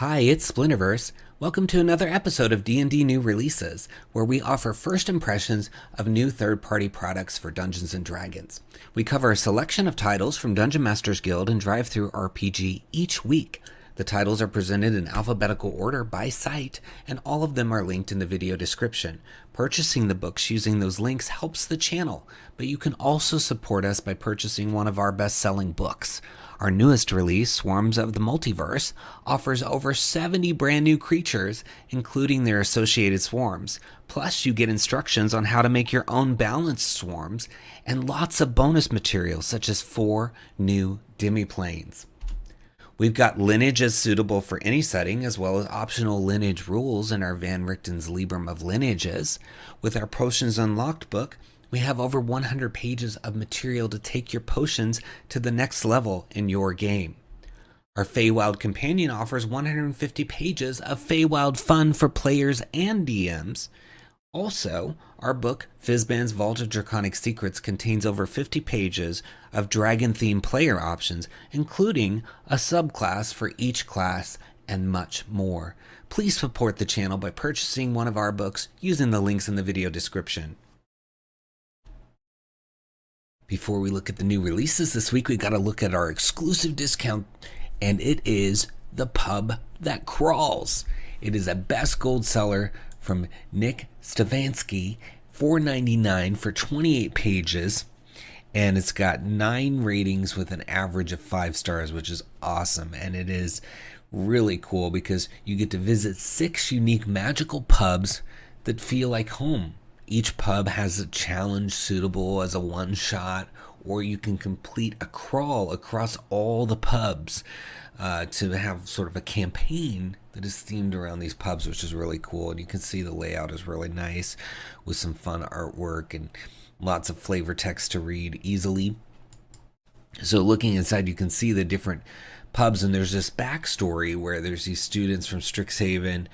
Hi, it's Splinterverse. Welcome to another episode of D&D New Releases, where we offer first impressions of new third-party products for Dungeons & Dragons. We cover a selection of titles from Dungeon Masters Guild and DriveThruRPG each week. The titles are presented in alphabetical order by site, and all of them are linked in the video description. Purchasing the books using those links helps the channel, but you can also support us by purchasing one of our best-selling books. Our newest release, Swarms of the Multiverse, offers over 70 brand new creatures, including their associated swarms. Plus, you get instructions on how to make your own balanced swarms, and lots of bonus materials such as 4 new demiplanes. We've got lineages suitable for any setting, as well as optional lineage rules in our Van Richten's Librum of Lineages. With our Potions Unlocked book, we have over 100 pages of material to take your potions to the next level in your game. Our Feywild Companion offers 150 pages of Feywild fun for players and DMs. Also, our book, Fizban's Vault of Draconic Secrets, contains over 50 pages of dragon-themed player options, including a subclass for each class and much more. Please support the channel by purchasing one of our books using the links in the video description. Before we look at the new releases this week, we got to look at our exclusive discount, and it is The Pub That Crawls. It is a best gold seller from Nick Stavansky, $4.99 for 28 pages, and it's got 9 ratings with an average of 5 stars, which is awesome. And it is really cool because you get to visit 6 unique magical pubs that feel like home. Each pub has a challenge suitable as a one-shot, or you can complete a crawl across all the pubs to have sort of a campaign that is themed around these pubs, which is really cool. And you can see the layout is really nice with some fun artwork and lots of flavor text to read easily. So looking inside, you can see the different pubs, and there's this backstory where there's these students from Strixhaven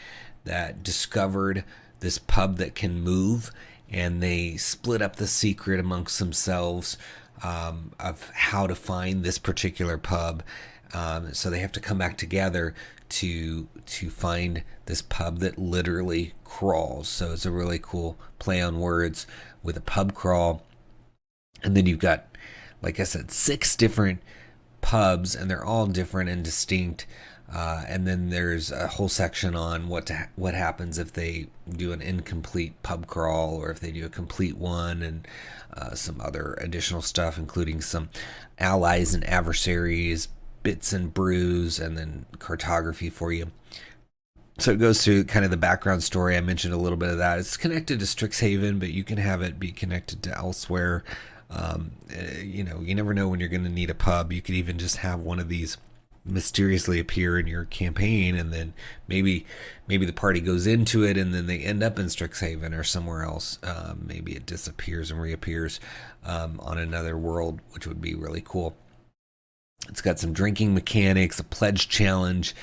that discovered this pub that can move, and they split up the secret amongst themselves of how to find this particular pub. So they have to come back together to find this pub that literally crawls. So it's a really cool play on words with a pub crawl. And then you've got, like I said, 6 different pubs, and they're all different and distinct. And then there's a whole section on what happens if they do an incomplete pub crawl, or if they do a complete one, and some other additional stuff, including some allies and adversaries, bits and brews, and then cartography for you. So it goes through kind of the background story. I mentioned a little bit of that. It's connected to Strixhaven, but you can have it be connected to elsewhere. You never know when you're going to need a pub. You could even just have one of these mysteriously appear in your campaign, and then maybe the party goes into it, and then they end up in Strixhaven or somewhere else. Maybe it disappears and reappears on another world, which would be really cool. It's got some drinking mechanics, a pledge challenge,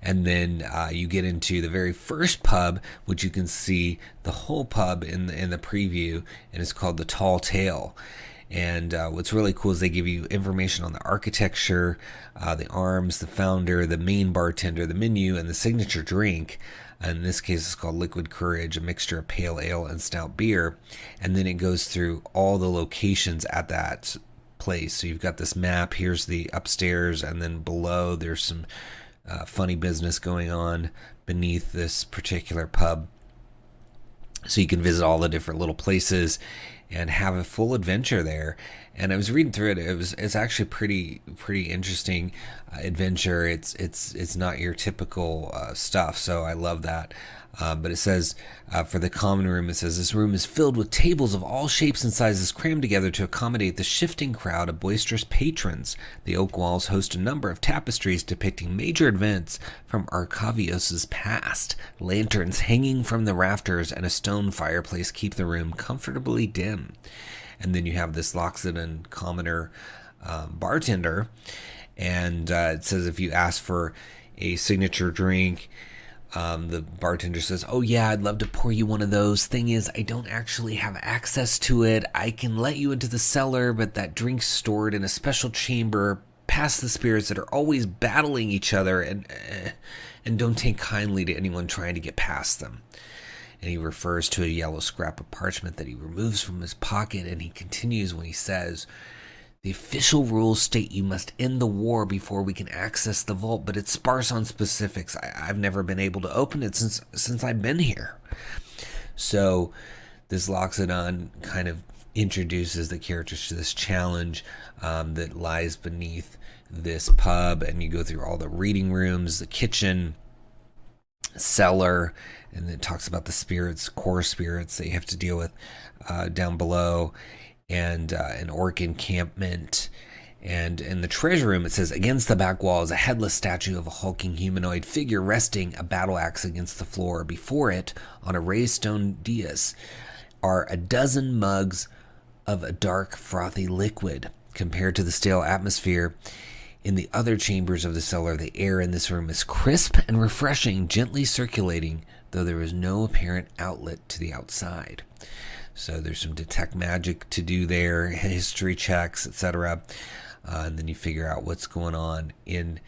and then you get into the very first pub, which you can see the whole pub in the preview, and it's called the Tall Tale. And what's really cool is they give you information on the architecture, the arms, the founder, the main bartender, the menu, and the signature drink. In this case, it's called Liquid Courage, a mixture of pale ale and stout beer. And then it goes through all the locations at that place. So you've got this map. Here's the upstairs, and then below there's some funny business going on beneath this particular pub. So you can visit all the different little places and have a full adventure there. And I was reading through it. It's actually pretty interesting adventure. It's not your typical stuff, so I love that. But it says for the common room, it says this room is filled with tables of all shapes and sizes crammed together to accommodate the shifting crowd of boisterous patrons. The oak walls host a number of tapestries depicting major events from Arcavios' past. Lanterns hanging from the rafters and a stone fireplace keep the room comfortably dim. And then you have this Loxodon commoner bartender, and it says if you ask for a signature drink, the bartender says, "Oh yeah, I'd love to pour you one of those. Thing is, I don't actually have access to it. I can let you into the cellar, but that drink's stored in a special chamber past the spirits that are always battling each other and don't take kindly to anyone trying to get past them. And he refers to a yellow scrap of parchment that he removes from his pocket, and he continues when he says, the official rules state you must end the war before we can access the vault, but it's sparse on specifics. I've never been able to open it since I've been here. So this Loxodon kind of introduces the characters to this challenge that lies beneath this pub, and you go through all the reading rooms, the kitchen, cellar, and it talks about the spirits, core spirits that you have to deal with down below, and an orc encampment. And in the treasure room, it says, against the back wall is a headless statue of a hulking humanoid figure resting a battle axe against the floor. Before it, on a raised stone dais, are a dozen mugs of a dark, frothy liquid. Compared to the stale atmosphere in the other chambers of the cellar, the air in this room is crisp and refreshing, gently circulating, though there is no apparent outlet to the outside. So there's some detect magic to do there, history checks, etc. And then you figure out what's going on in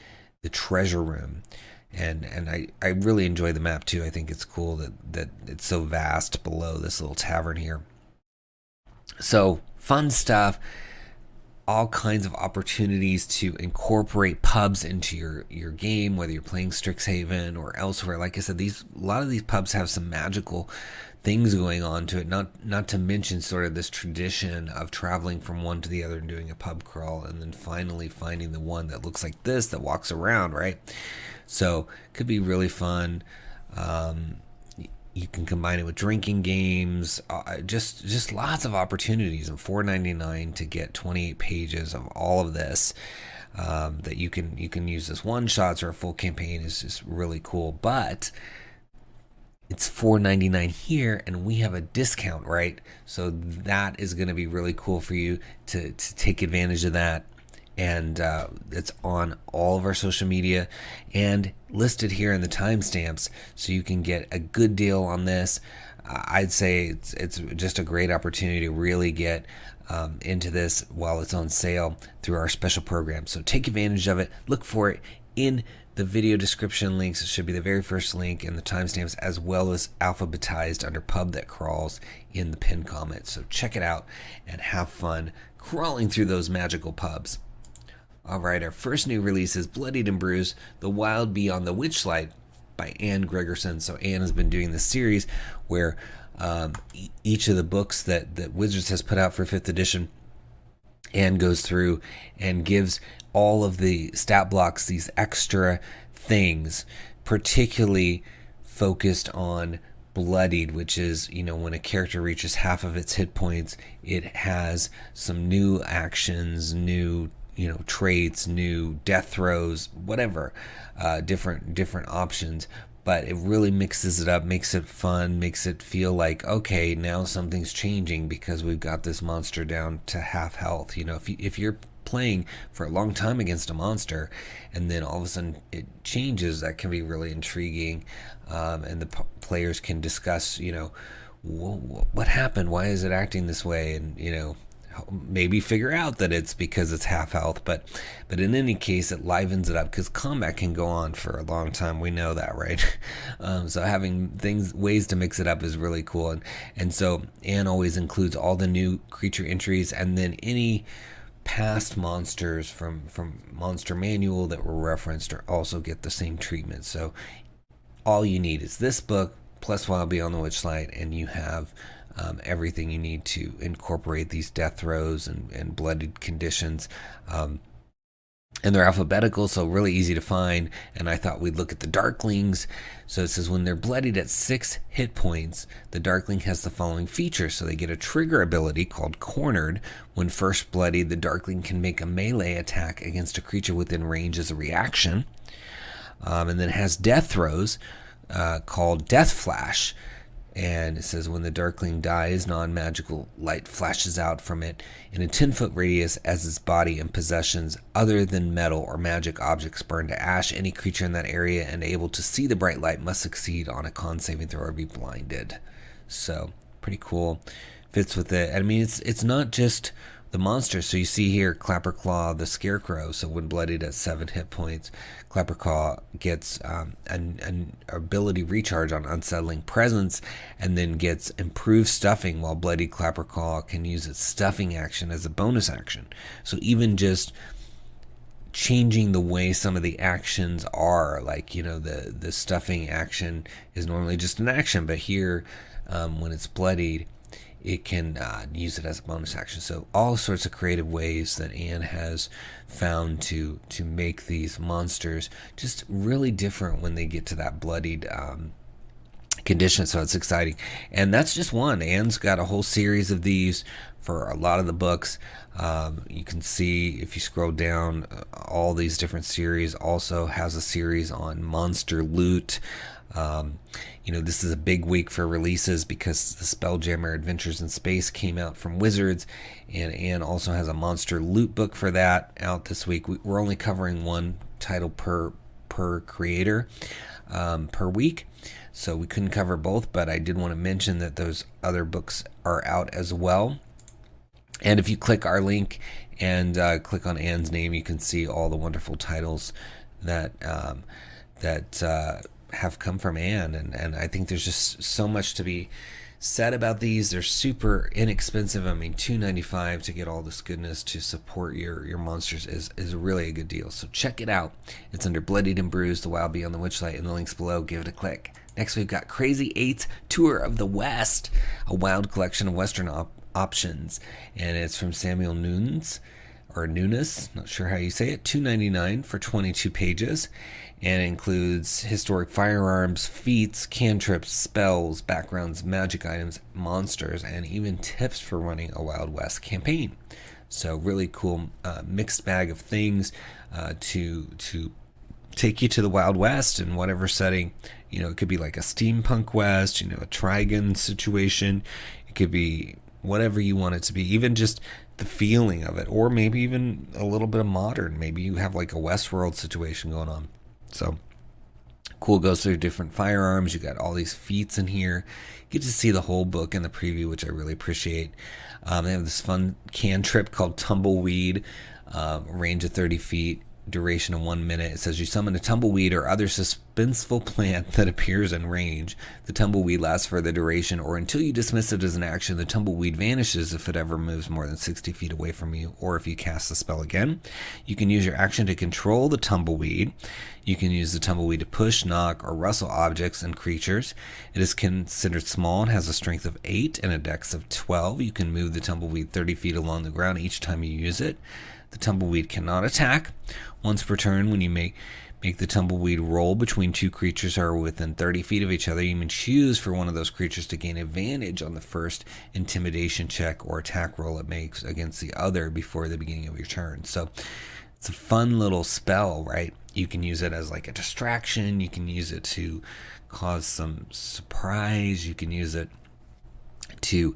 the treasure room. And I really enjoy the map too. I think it's cool that it's so vast below this little tavern here. So fun stuff. All kinds of opportunities to incorporate pubs into your game, whether you're playing Strixhaven or elsewhere. Like I said, a lot of these pubs have some magical things going on to it, not to mention sort of this tradition of traveling from one to the other and doing a pub crawl, and then finally finding the one that looks like this, that walks around, right? So could be really fun. You can combine it with drinking games, just lots of opportunities. And $4.99 to get 28 pages of all of this that you can use as one shots or a full campaign is just really cool. But it's $4.99 here, and we have a discount, right? So that is going to be really cool for you to take advantage of that. And it's on all of our social media and listed here in the timestamps, so you can get a good deal on this. I'd say it's just a great opportunity to really get into this while it's on sale through our special program. So take advantage of it. Look for it in the video description links. It should be the very first link, and the timestamps, as well as alphabetized under Pub That Crawls in the pinned comment. So check it out and have fun crawling through those magical pubs. All right, our first new release is Bloodied and Bruised, The Wild Beyond the Witchlight by Anne Gregerson. So Anne has been doing this series where each of the books that Wizards has put out for 5th edition, Anne goes through and gives all of the stat blocks these extra things, particularly focused on Bloodied, which is, when a character reaches half of its hit points, it has some new actions, new traits, new death throws, whatever, different options. But it really mixes it up, makes it fun, makes it feel like, okay, now something's changing because we've got this monster down to half health. If you're playing for a long time against a monster and then all of a sudden it changes, that can be really intriguing. And the players can discuss, what happened? Why is it acting this way? And, maybe figure out that it's because it's half health, but in any case, it livens it up because combat can go on for a long time. We know that, right? So having ways to mix it up is really cool. And so Anne always includes all the new creature entries, and then any past monsters from Monster Manual that were referenced also get the same treatment. So all you need is this book plus Wild Beyond the Witchlight, and you have everything you need to incorporate these death throws and bloodied conditions. And they're alphabetical, so really easy to find. And I thought we'd look at the Darklings. So it says when they're bloodied at 6 hit points, the Darkling has the following features. So they get a trigger ability called Cornered. When first bloodied, the Darkling can make a melee attack against a creature within range as a reaction. And then it has death throws called Death Flash. And it says when the Darkling dies, non-magical light flashes out from it in a 10-foot radius as its body and possessions other than metal or magic objects burn to ash. Any creature in that area and able to see the bright light must succeed on a con saving throw or be blinded. So pretty cool. Fits with it. I mean, it's not just the monsters. So you see here Clapperclaw the Scarecrow. So when bloodied at 7 hit points, Clapperclaw gets an ability recharge on Unsettling Presence, and then gets improved stuffing, while bloodied Clapperclaw can use its stuffing action as a bonus action. So even just changing the way some of the actions are, like, you know, the stuffing action is normally just an action, but here when it's bloodied, it can use it as a bonus action. So all sorts of creative ways that Anne has found to make these monsters just really different when they get to that bloodied condition. So it's exciting. And that's just one. Anne's got a whole series of these for a lot of the books. You can see if you scroll down, all these different series. Also has a series on monster loot. You know, this is a big week for releases because the Spelljammer Adventures in Space came out from Wizards, and Anne also has a monster loot book for that out this week. We're only covering one title per creator per week, so we couldn't cover both, but I did want to mention that those other books are out as well. And if you click our link and click on Anne's name, you can see all the wonderful titles that have come from Anne, and I think there's just so much to be said about these. They're super inexpensive. I mean, $2.95 to get all this goodness to support your monsters is really a good deal. So check it out. It's under Bloodied and Bruised, The Wild Beyond the Witchlight, in the links below. Give it a click. Next, we've got Crazy 8's Tour of the West, a wild collection of Western options, and it's from Samuel Nunes, not sure how you say it. $2.99 for 22 pages, and it includes historic firearms, feats, cantrips, spells, backgrounds, magic items, monsters, and even tips for running a Wild West campaign. So really cool mixed bag of things to take you to the Wild West in whatever setting. You know, it could be like a steampunk West, you know, a Trigon situation. It could be whatever you want it to be, even just the feeling of it, or maybe even a little bit of modern. Maybe you have like a Westworld situation going on. So cool. Goes through different firearms. You got all these feats in here. You get to see the whole book in the preview, which I really appreciate. They have this fun cantrip called Tumbleweed, range of 30 feet, duration of 1 minute. It says you summon a tumbleweed or other suspenseful plant that appears in range. The tumbleweed lasts for the duration, or until you dismiss it as an action. The tumbleweed vanishes if it ever moves more than 60 feet away from you, or if you cast the spell again. You can use your action to control the tumbleweed. You can use the tumbleweed to push, knock, or rustle objects and creatures. It is considered small and has a strength of 8 and a dex of 12. You can move the tumbleweed 30 feet along the ground each time you use it. The tumbleweed cannot attack. Once per turn, when you make the tumbleweed roll between two creatures who are within 30 feet of each other, you may choose for one of those creatures to gain advantage on the first intimidation check or attack roll it makes against the other before the beginning of your turn. So it's a fun little spell, right? You can use it as like a distraction. You can use it to cause some surprise. You can use it to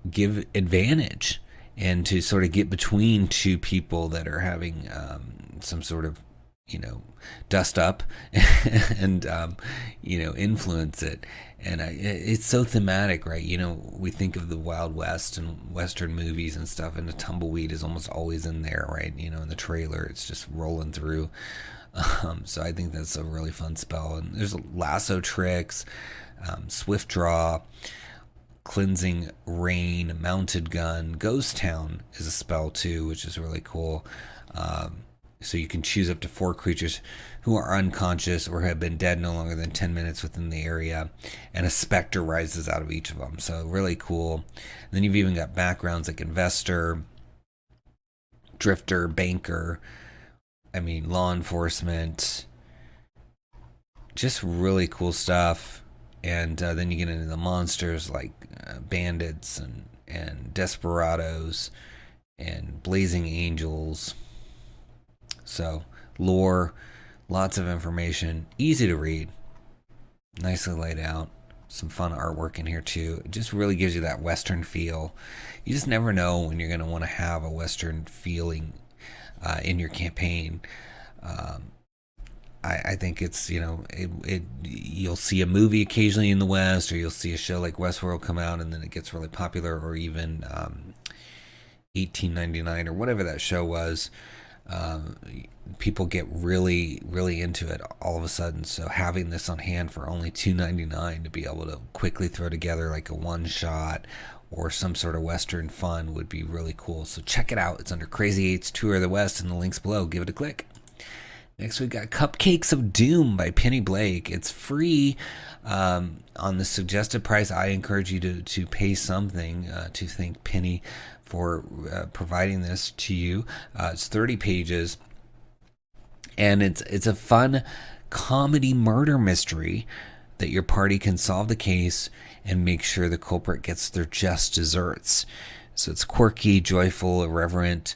give advantage and to sort of get between two people that are having some sort of, you know, dust up and, you know, influence it. And it's so thematic, right? You know, we think of the Wild West and Western movies and stuff, and the tumbleweed is almost always in there, right? You know, in the trailer, it's just rolling through. So I think that's a really fun spell. And there's lasso tricks, swift draw, cleansing rain, mounted gun. Ghost Town is a spell too, which is really cool. So you can choose up to 4 creatures who are unconscious or have been dead no longer than 10 minutes within the area, and a specter rises out of each of them. So really cool. And then you've even got backgrounds like investor, drifter, banker, law enforcement. Just really cool stuff. And then you get into the monsters like bandits and desperados and blazing angels. So lore, lots of information, easy to read, nicely laid out, some fun artwork in here too. It just really gives you that Western feel. You just never know when you're going to want to have a Western feeling in your campaign. I think it's, you know, you'll see a movie occasionally in the West, or you'll see a show like Westworld come out and then it gets really popular, or even $18.99 or whatever that show was. People get really, really into it all of a sudden. So having this on hand for only $2.99 to be able to quickly throw together like a one shot or some sort of Western fun would be really cool. So check it out. It's under Crazy 8's Tour of the West in the links below. Give it a click. Next, we got Cupcakes of Doom by Penny Blake. It's free on the suggested price. I encourage you to pay something to thank Penny for providing this to you. It's 30 pages, and it's a fun comedy murder mystery that your party can solve the case and make sure the culprit gets their just desserts. So it's quirky, joyful, irreverent.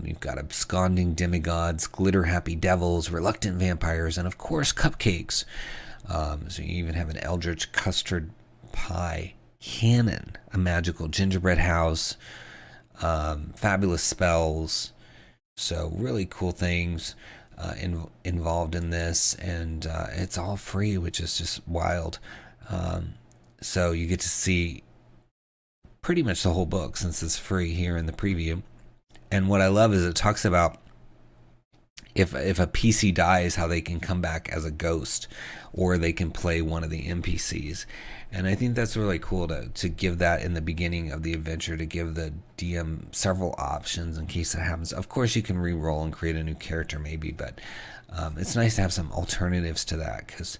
You've got absconding demigods, glitter-happy devils, reluctant vampires, and of course cupcakes. So you even have an eldritch custard pie cannon, a magical gingerbread house, fabulous spells. So really cool things involved in this, and it's all free, which is just wild. So you get to see pretty much the whole book since it's free here in the preview. And what I love is it talks about if a PC dies, how they can come back as a ghost, or they can play one of the NPCs. And I think that's really cool to give that in the beginning of the adventure, to give the DM several options in case that happens. Of course, you can re-roll and create a new character maybe, but it's nice to have some alternatives to that, because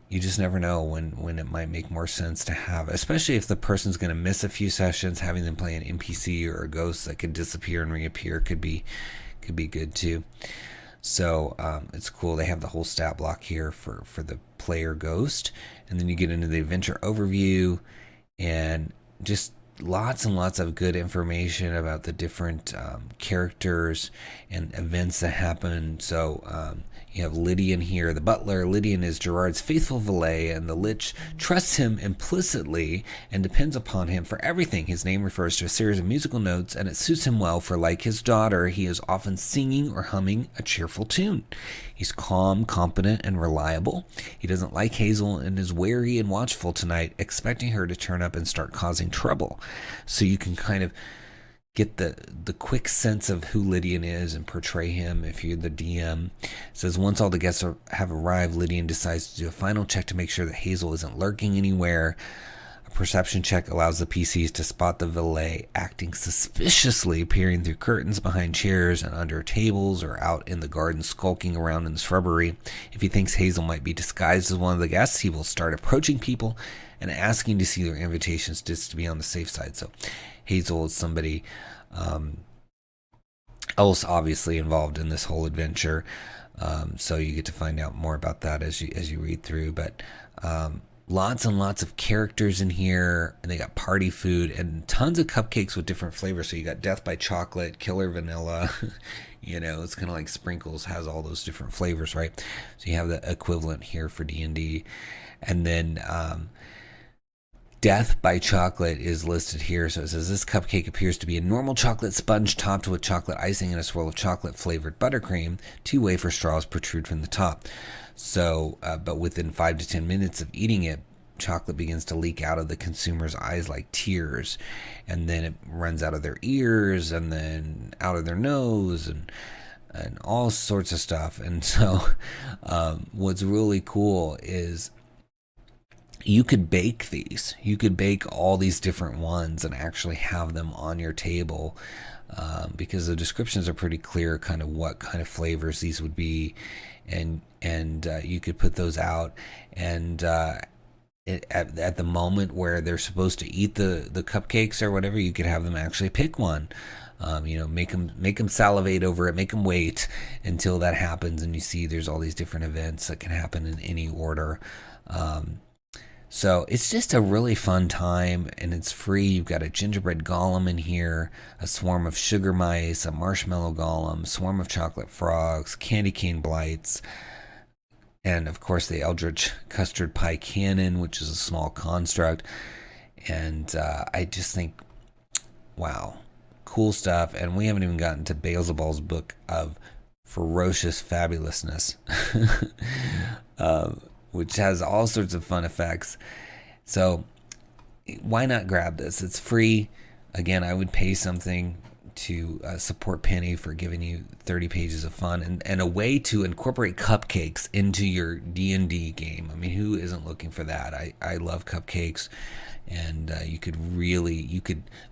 you just never know when it might make more sense to have, especially if the person's going to miss a few sessions, having them play an NPC or a ghost that could disappear and reappear could be good too. So it's cool. They have the whole stat block here for the player ghost, and then you get into the adventure overview and just lots and lots of good information about the different characters and events that happen. So you have Lydian here, the butler. Lydian is Gerard's faithful valet, and the Lich trusts him implicitly and depends upon him for everything. His name refers to a series of musical notes, and it suits him well, for like his daughter, he is often singing or humming a cheerful tune. He's calm, competent, and reliable. He doesn't like Hazel and is wary and watchful tonight, expecting her to turn up and start causing trouble. So you can kind of get the quick sense of who Lydian is and portray him if you're the DM. It says once all the guests have arrived, Lydian decides to do a final check to make sure that Hazel isn't lurking anywhere. A perception check allows the PCs to spot the valet acting suspiciously, peering through curtains, behind chairs, and under tables, or out in the garden skulking around in the shrubbery. If he thinks Hazel might be disguised as one of the guests, he will start approaching people and asking to see their invitations just to be on the safe side. So Hazel is somebody else obviously involved in this whole adventure. So you get to find out more about that as you read through. But lots and lots of characters in here, and they got party food and tons of cupcakes with different flavors. So you got Death by Chocolate, Killer Vanilla. It's kind of like Sprinkles has all those different flavors, right? So you have the equivalent here for D&D. And then Death by Chocolate is listed here. So it says this cupcake appears to be a normal chocolate sponge topped with chocolate icing and a swirl of chocolate flavored buttercream. 2 wafer straws protrude from the top. So, but within 5 to 10 minutes of eating it, chocolate begins to leak out of the consumer's eyes like tears, and then it runs out of their ears and then out of their nose and all sorts of stuff. And so what's really cool is you could bake these. You could bake all these different ones and actually have them on your table, because the descriptions are pretty clear, kind of what kind of flavors these would be, and you could put those out, and at the moment where they're supposed to eat the cupcakes or whatever, you could have them actually pick one. Make them salivate over it, make them wait until that happens, and you see there's all these different events that can happen in any order. So it's just a really fun time, and it's free. You've got a gingerbread golem in here, a swarm of sugar mice, a marshmallow golem, swarm of chocolate frogs, candy cane blights, and of course the eldritch custard pie cannon, which is a small construct. And I just think, wow, cool stuff. And we haven't even gotten to Beelzebub's book of ferocious fabulousness. Which has all sorts of fun effects. So why not grab this? It's free. Again, I would pay something to support Penny for giving you 30 pages of fun and a way to incorporate cupcakes into your D&D game. I mean, who isn't looking for that? I love cupcakes, and you could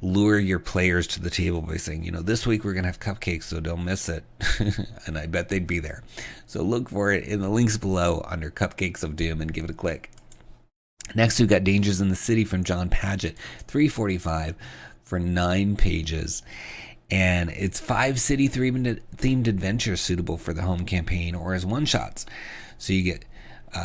lure your players to the table by saying, you know, this week we're going to have cupcakes, so don't miss it. And I bet they'd be there. So look for it in the links below under Cupcakes of Doom and give it a click. Next, we've got Dangers in the City from John Paget, $3.45 for 9 pages. And it's 5 city-themed adventures suitable for the home campaign or as one-shots. So you get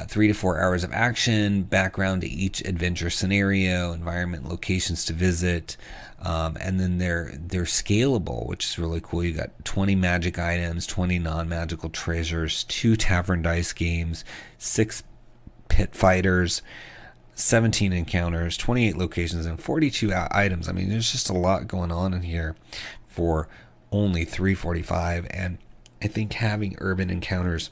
3 to 4 hours of action, background to each adventure scenario, environment, locations to visit, and then they're scalable, which is really cool. You got 20 magic items, 20 non-magical treasures, 2 tavern dice games, 6 pit fighters, 17 encounters, 28 locations, and 42 items. I mean, there's just a lot going on in here for only $3.45, and I think having urban encounters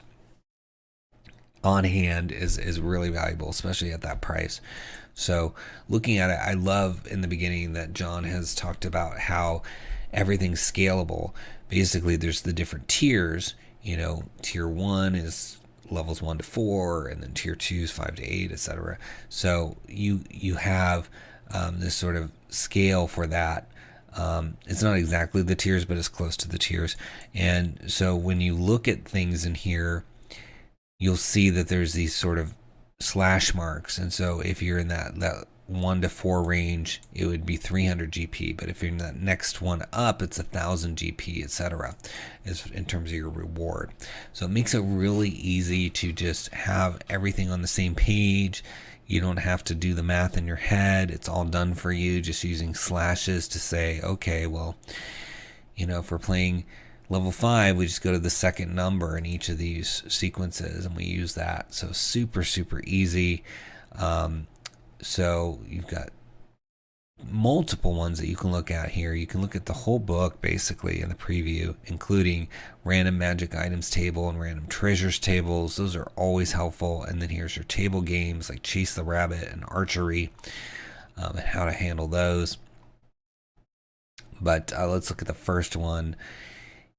on hand is really valuable, especially at that price. So looking at it, I love in the beginning that John has talked about how everything's scalable. Basically, there's the different tiers. You know, tier 1 is levels 1 to 4, and then tier 2 is 5 to 8, etc. So you have this sort of scale for that. It's not exactly the tiers, but it's close to the tiers. And so when you look at things in here, you'll see that there's these sort of slash marks. And so if you're in that 1 to 4 range, it would be 300 GP. But if you're in that next one up, it's 1,000 GP, etc. is in terms of your reward. So it makes it really easy to just have everything on the same page. You don't have to do the math in your head. It's all done for you, just using slashes to say, okay, well, you know, if we're playing level 5, we just go to the second number in each of these sequences, and we use that. So super, super easy. So you've got multiple ones that you can look at here. You can look at the whole book basically in the preview, including random magic items table and random treasures tables. Those are always helpful. And then here's your table games like Chase the Rabbit and Archery, and how to handle those. But let's look at the first one.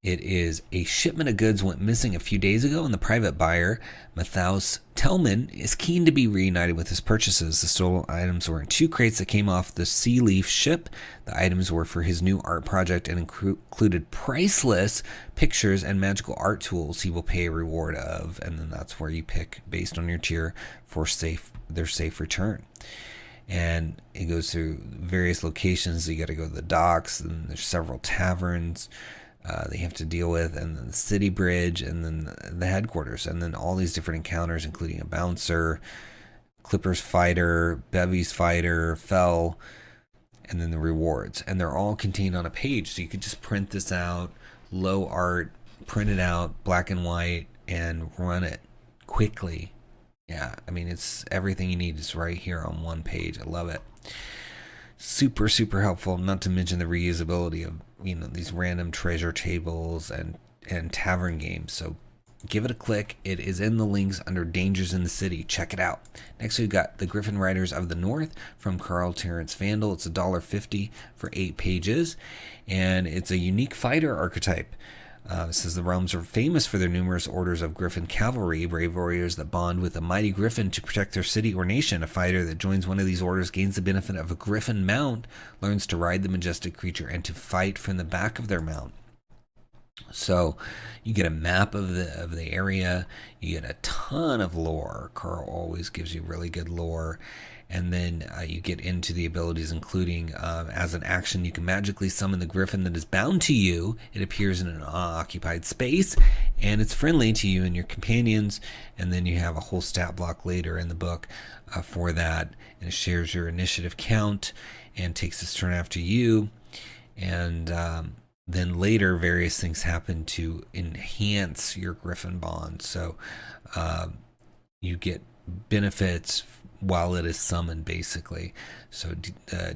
It is a shipment of goods went missing a few days ago, and the private buyer, Mathaus Tellman, is keen to be reunited with his purchases. The stolen items were in 2 crates that came off the Sea Leaf ship. The items were for his new art project and included priceless pictures and magical art tools he will pay a reward of, and then that's where you pick based on your tier for their safe return. And it goes through various locations. You got to go to the docks, and there's several taverns they have to deal with, and then the city bridge, and then the headquarters, and then all these different encounters, including a bouncer, Clipper's fighter, Bevy's fighter, Fell, and then the rewards. And they're all contained on a page, so you could just print this out, low art, print it out, black and white, and run it quickly. Yeah, I mean, it's everything you need is right here on one page. I love it. Super, super helpful, not to mention the reusability of, you know, these random treasure tables and tavern games. So give it a click. It is in the links under Dangers in the City. Check it out. Next, we've got the Griffon Riders of the North from Carl Terrence Vandal. It's $1.50 for 8 pages, and it's a unique fighter archetype. It says the realms are famous for their numerous orders of Griffon cavalry, brave warriors that bond with a mighty griffin to protect their city or nation. A fighter that joins one of these orders gains the benefit of a griffin mount, learns to ride the majestic creature, and to fight from the back of their mount. So you get a map of the area. You get a ton of lore. Carl always gives you really good lore. And then you get into the abilities, including as an action, you can magically summon the griffin that is bound to you. It appears in an unoccupied space, and it's friendly to you and your companions. And then you have a whole stat block later in the book for that, and it shares your initiative count and takes its turn after you. And then later, various things happen to enhance your griffin bond. So you get benefits while it is summoned, basically. So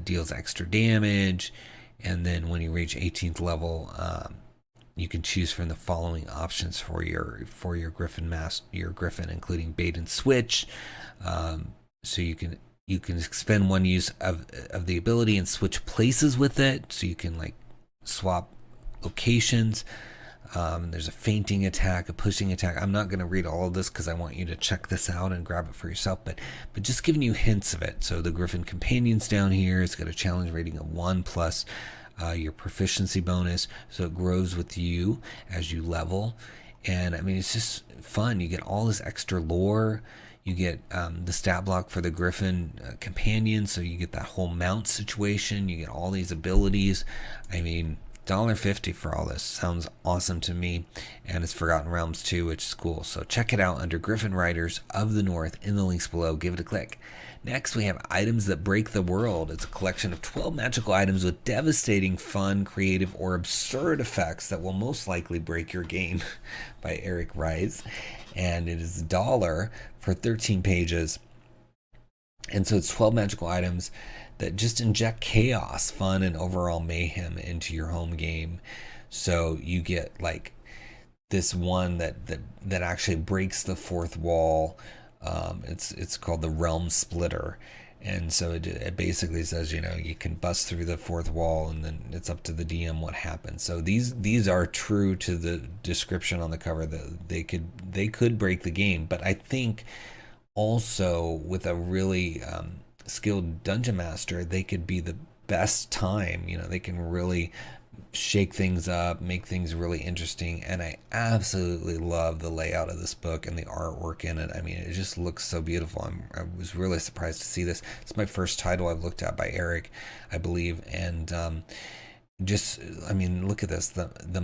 deals extra damage, and then when you reach 18th level, you can choose from the following options for your griffin, including bait and switch. So you can you can expend one use of the ability and switch places with it, so you can like swap locations. There's a fainting attack, a pushing attack. I'm not going to read all of this because I want you to check this out and grab it for yourself, but just giving you hints of it. So the Griffin Companion's down here. It's got a challenge rating of 1 plus your proficiency bonus, so it grows with you as you level. And I mean, it's just fun. You get all this extra lore. You get the stat block for the Griffin Companion, so you get that whole mount situation. You get all these abilities. I mean, $1.50 for all this. Sounds awesome to me. And it's Forgotten Realms too, which is cool. So check it out under Griffon Riders of the North in the links below. Give it a click. Next, we have Items That Break the World. It's a collection of 12 magical items with devastating, fun, creative, or absurd effects that will most likely break your game by Eric Rice. And it is $1 for 13 pages. And so it's 12 magical items that just inject chaos, fun, and overall mayhem into your home game. So you get like this one that actually breaks the fourth wall. It's called the Realm Splitter. And so it basically says, you know, you can bust through the fourth wall, and then it's up to the DM what happens. So these are true to the description on the cover, that they could break the game. But I think also with a really skilled dungeon master, they could be the best time. You know, they can really shake things up, make things really interesting. And I absolutely love the layout of this book and the artwork in it. I mean, it just looks so beautiful. I was really surprised to see this. It's my first title I've looked at by Eric, I believe. And just, I mean, look at this, the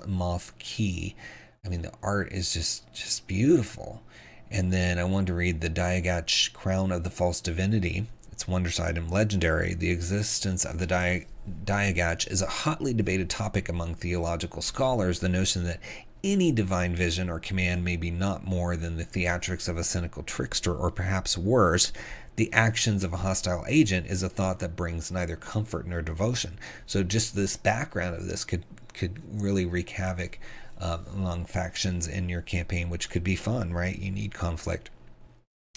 Moth Key. I mean, the art is just beautiful. And then I wanted to read the 𝙤𝙘 Crown of the False Divinity. It's Wondrous Item Legendary. The existence of the 𝙤𝙘 is a hotly debated topic among theological scholars. The notion that any divine vision or command may be not more than the theatrics of a cynical trickster, or perhaps worse, the actions of a hostile agent, is a thought that brings neither comfort nor devotion. So just this background of this could really wreak havoc among factions in your campaign, which could be fun, right? You need conflict.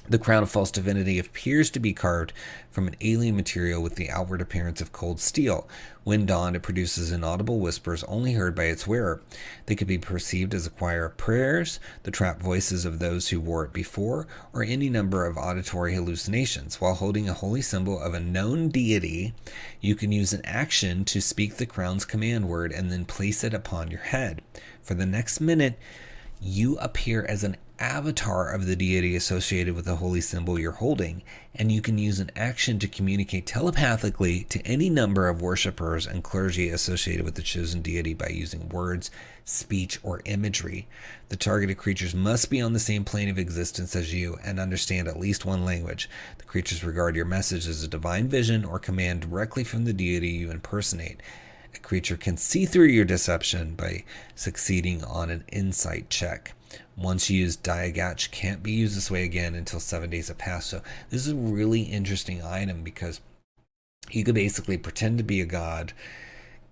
The Crown of False Divinity appears to be carved from an alien material with the outward appearance of cold steel. When donned, it produces inaudible whispers only heard by its wearer. They could be perceived as a choir of prayers, the trapped voices of those who wore it before, or any number of auditory hallucinations. While holding a holy symbol of a known deity, you can use an action to speak the crown's command word and then place it upon your head. For the next minute, you appear as an avatar of the deity associated with the holy symbol you're holding, and you can use an action to communicate telepathically to any number of worshippers and clergy associated with the chosen deity by using words, speech, or imagery. The targeted creatures must be on the same plane of existence as you and understand at least one language. The creatures regard your message as a divine vision or command directly from the deity you impersonate. A creature can see through your deception by succeeding on an insight check. Once used, 𝙤𝙘 can't be used this way again until 7 days have passed. So this is a really interesting item, because you could basically pretend to be a god,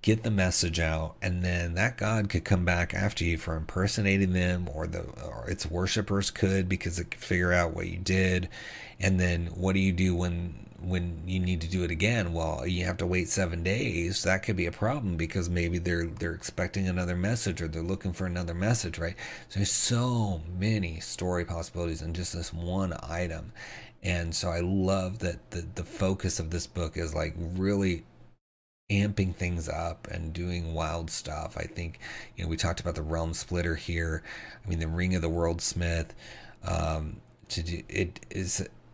get the message out, and then that god could come back after you for impersonating them, or its worshippers could, because it could figure out what you did. And then what do you do when you need to do it again? Well, you have to wait 7 days. That could be a problem, because maybe they're expecting another message, or they're looking for another message, right? So there's so many story possibilities in just this one item. And so I love that the focus of this book is like really amping things up and doing wild stuff. I think, you know, we talked about the Realm Splitter here. I mean, the Ring of the Worldsmith.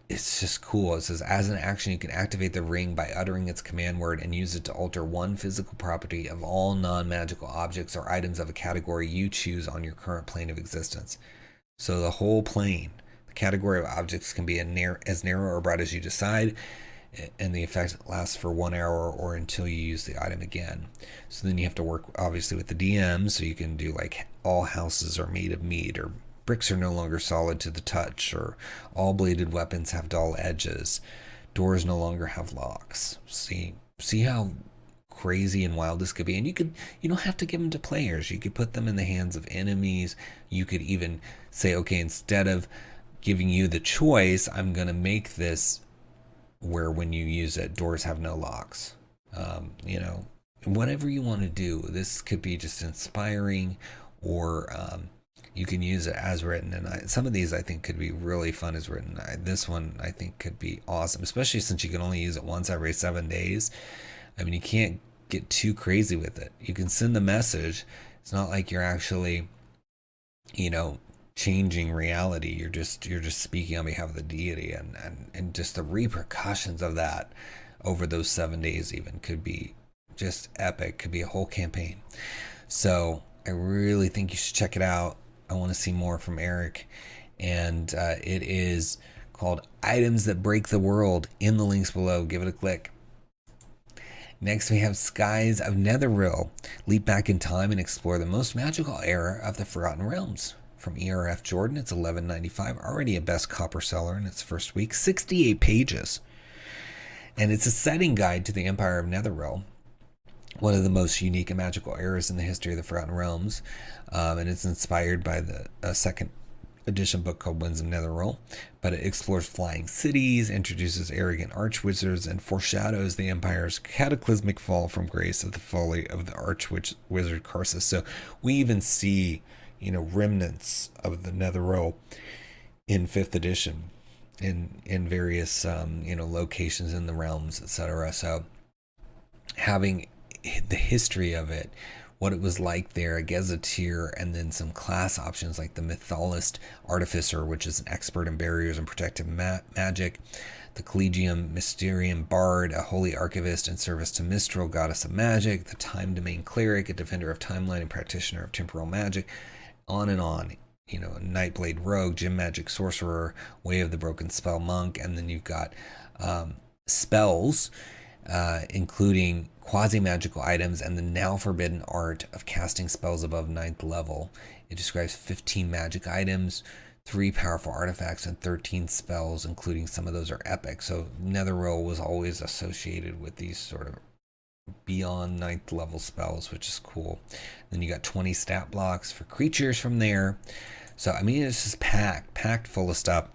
It's just cool. It says, as an action, you can activate the ring by uttering its command word and use it to alter one physical property of all non-magical objects or items of a category you choose on your current plane of existence. So the whole plane, the category of objects, can be as narrow or broad as you decide, and the effect lasts for 1 hour or until you use the item again. So then you have to work, obviously, with the DM, so you can do like all houses are made of meat, or bricks are no longer solid to the touch, or all bladed weapons have dull edges. Doors no longer have locks. See how crazy and wild this could be. And you don't have to give them to players. You could put them in the hands of enemies. You could even say, okay, instead of giving you the choice, I'm going to make this where when you use it, doors have no locks. You know, whatever you want to do. This could be just inspiring, or you can use it as written. And some of these I think could be really fun as written. This one I think could be awesome, especially since you can only use it once every 7 days. I mean, you can't get too crazy with it. You can send the message. It's not like you're actually, you know, changing reality. You're just speaking on behalf of the deity, and just the repercussions of that over those 7 days even could be just epic. Could be a whole campaign. So I really think you should check it out. I want to see more from Eric, and it is called Items That Break the World, in the links below. Give it a click. Next, we have Skies of Netheril. Leap back in time and explore the most magical era of the Forgotten Realms. From E.R.F. Jordan, it's $11.95. Already a best copper seller in its first week. 68 pages. And it's a setting guide to the Empire of Netheril, one of the most unique and magical eras in the history of the Forgotten Realms. And it's inspired by the second edition book called Winds of Netheril, but it explores flying cities, introduces arrogant archwizards, and foreshadows the Empire's cataclysmic fall from grace at the folly of the archwizard Karsus. So we even see, you know, remnants of the Netheril in 5th edition in various you know, locations in the realms, etc. So having the history of it, what it was like there, a Gazetteer, and then some class options like the Mytholist Artificer, which is an expert in barriers and protective magic, the Collegium Mysterium Bard, a holy archivist in service to Mistral, goddess of magic, the Time Domain Cleric, a defender of timeline and practitioner of temporal magic, on and on. You know, Nightblade Rogue, Gem Magic Sorcerer, Way of the Broken Spell Monk, and then you've got spells, including quasi-magical items and the now forbidden art of casting spells above 9th level. It describes 15 magic items, 3 powerful artifacts, and 13 spells, including some of those are epic. So Netheril was always associated with these sort of beyond 9th level spells, which is cool. Then you got 20 stat blocks for creatures from there. So I mean, it's just packed full of stuff.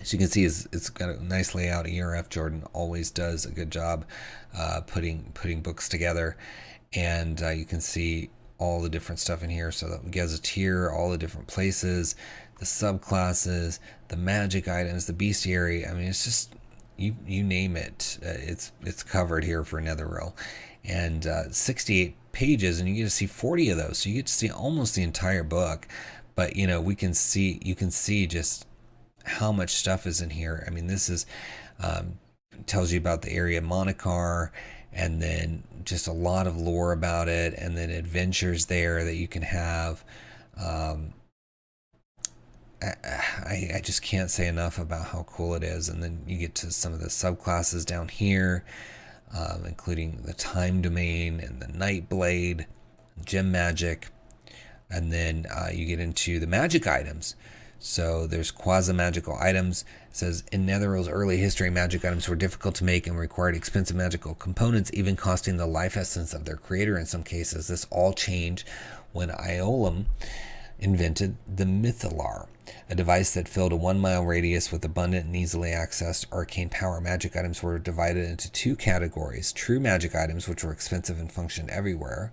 As you can see, it's got a nice layout. E.R.F. Jordan always does a good job putting books together, and you can see all the different stuff in here. So the Gazetteer, all the different places, the subclasses, the magic items, the bestiary. I mean, it's just you name it, it's covered here for Netheril, and 68 pages, and you get to see 40 of those. So you get to see almost the entire book. But you know, you can see just how much stuff is in here. I mean, this is tells you about the area of Monacar, and then just a lot of lore about it, and then adventures there that you can have. I just can't say enough about how cool it is. And then you get to some of the subclasses down here, including the Time Domain and the Nightblade, Gem Magic, and then you get into the magic items. So there's quasi-magical items. It says, in Netheril's early history, magic items were difficult to make and required expensive magical components, even costing the life essence of their creator in some cases. This all changed when 𝙬𝙗𝙗 invented the Mythalar, a device that filled a 1-mile radius with abundant and easily accessed arcane power. Magic items were divided into 2 categories: true magic items, which were expensive and functioned everywhere,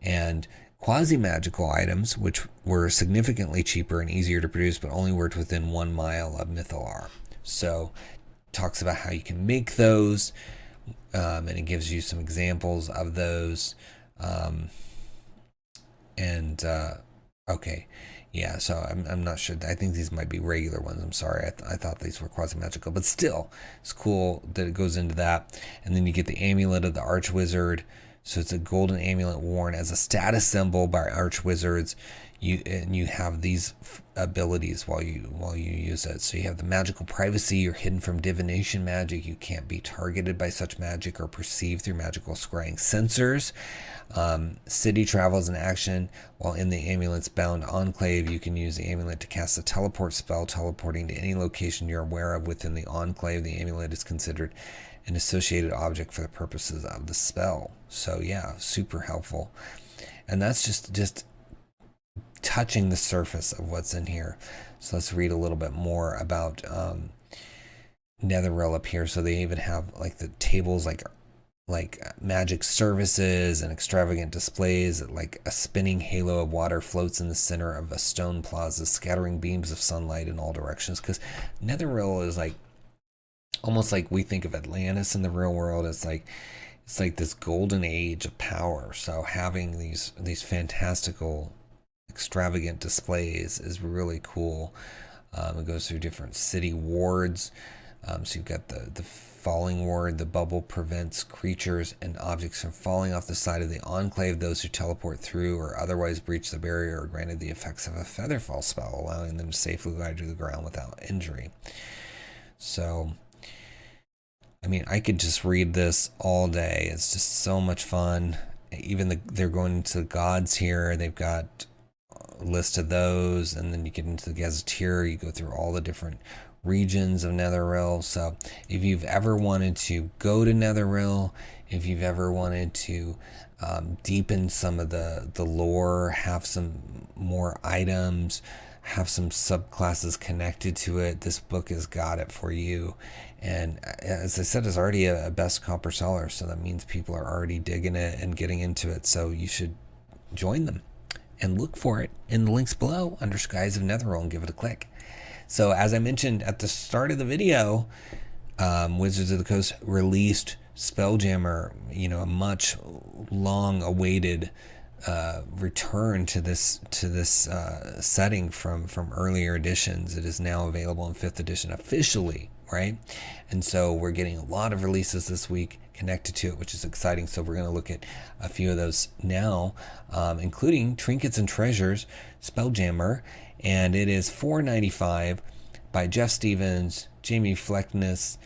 and quasi-magical items, which were significantly cheaper and easier to produce, but only worked within 1 mile of Mythalar. So talks about how you can make those, and it gives you some examples of those. Okay, yeah, so I'm not sure. I think these might be regular ones. I'm sorry, I thought these were quasi-magical, but still, it's cool that it goes into that. And then you get the Amulet of the Archwizard. So it's a golden amulet worn as a status symbol by archwizards. You have these abilities while you use it. So you have the magical privacy. You're hidden from divination magic. You can't be targeted by such magic or perceived through magical scrying sensors. City travels in action. While in the amulet's bound enclave, you can use the amulet to cast a teleport spell, teleporting to any location you're aware of within the enclave. The amulet is considered an associated object for the purposes of the spell. So yeah, super helpful. And that's just touching the surface of what's in here. So let's read a little bit more about Netheril up here. So they even have like the tables like magic services and extravagant displays. Like a spinning halo of water floats in the center of a stone plaza, scattering beams of sunlight in all directions. Because Netheril is like almost like we think of Atlantis in the real world. It's like this golden age of power. So having these fantastical, extravagant displays is really cool. It goes through different city wards. So you've got the falling ward. The bubble prevents creatures and objects from falling off the side of the enclave. Those who teleport through or otherwise breach the barrier are granted the effects of a featherfall spell, allowing them to safely glide to the ground without injury. So, I mean, I could just read this all day. It's just so much fun. Even they're going into the gods here. They've got a list of those, and then you get into the Gazetteer. You go through all the different regions of Netheril. So if you've ever wanted to go to Netheril, if you've ever wanted to deepen some of the lore, have some more items, have some subclasses connected to it, this book has got it for you. And as I said, it's already a best copper seller, so that means people are already digging it and getting into it. So you should join them and look for it in the links below under Skies of Netheril and give it a click. So as I mentioned at the start of the video, Wizards of the Coast released Spelljammer, a much long-awaited return to this setting from earlier editions. It is now available in 5th edition officially, right? And so we're getting a lot of releases this week connected to it, which is exciting. So we're going to look at a few of those now, including Trinkets and Treasures, Spelljammer, and it is $4.95 by Jeff Stevens, Jamie Fleckness,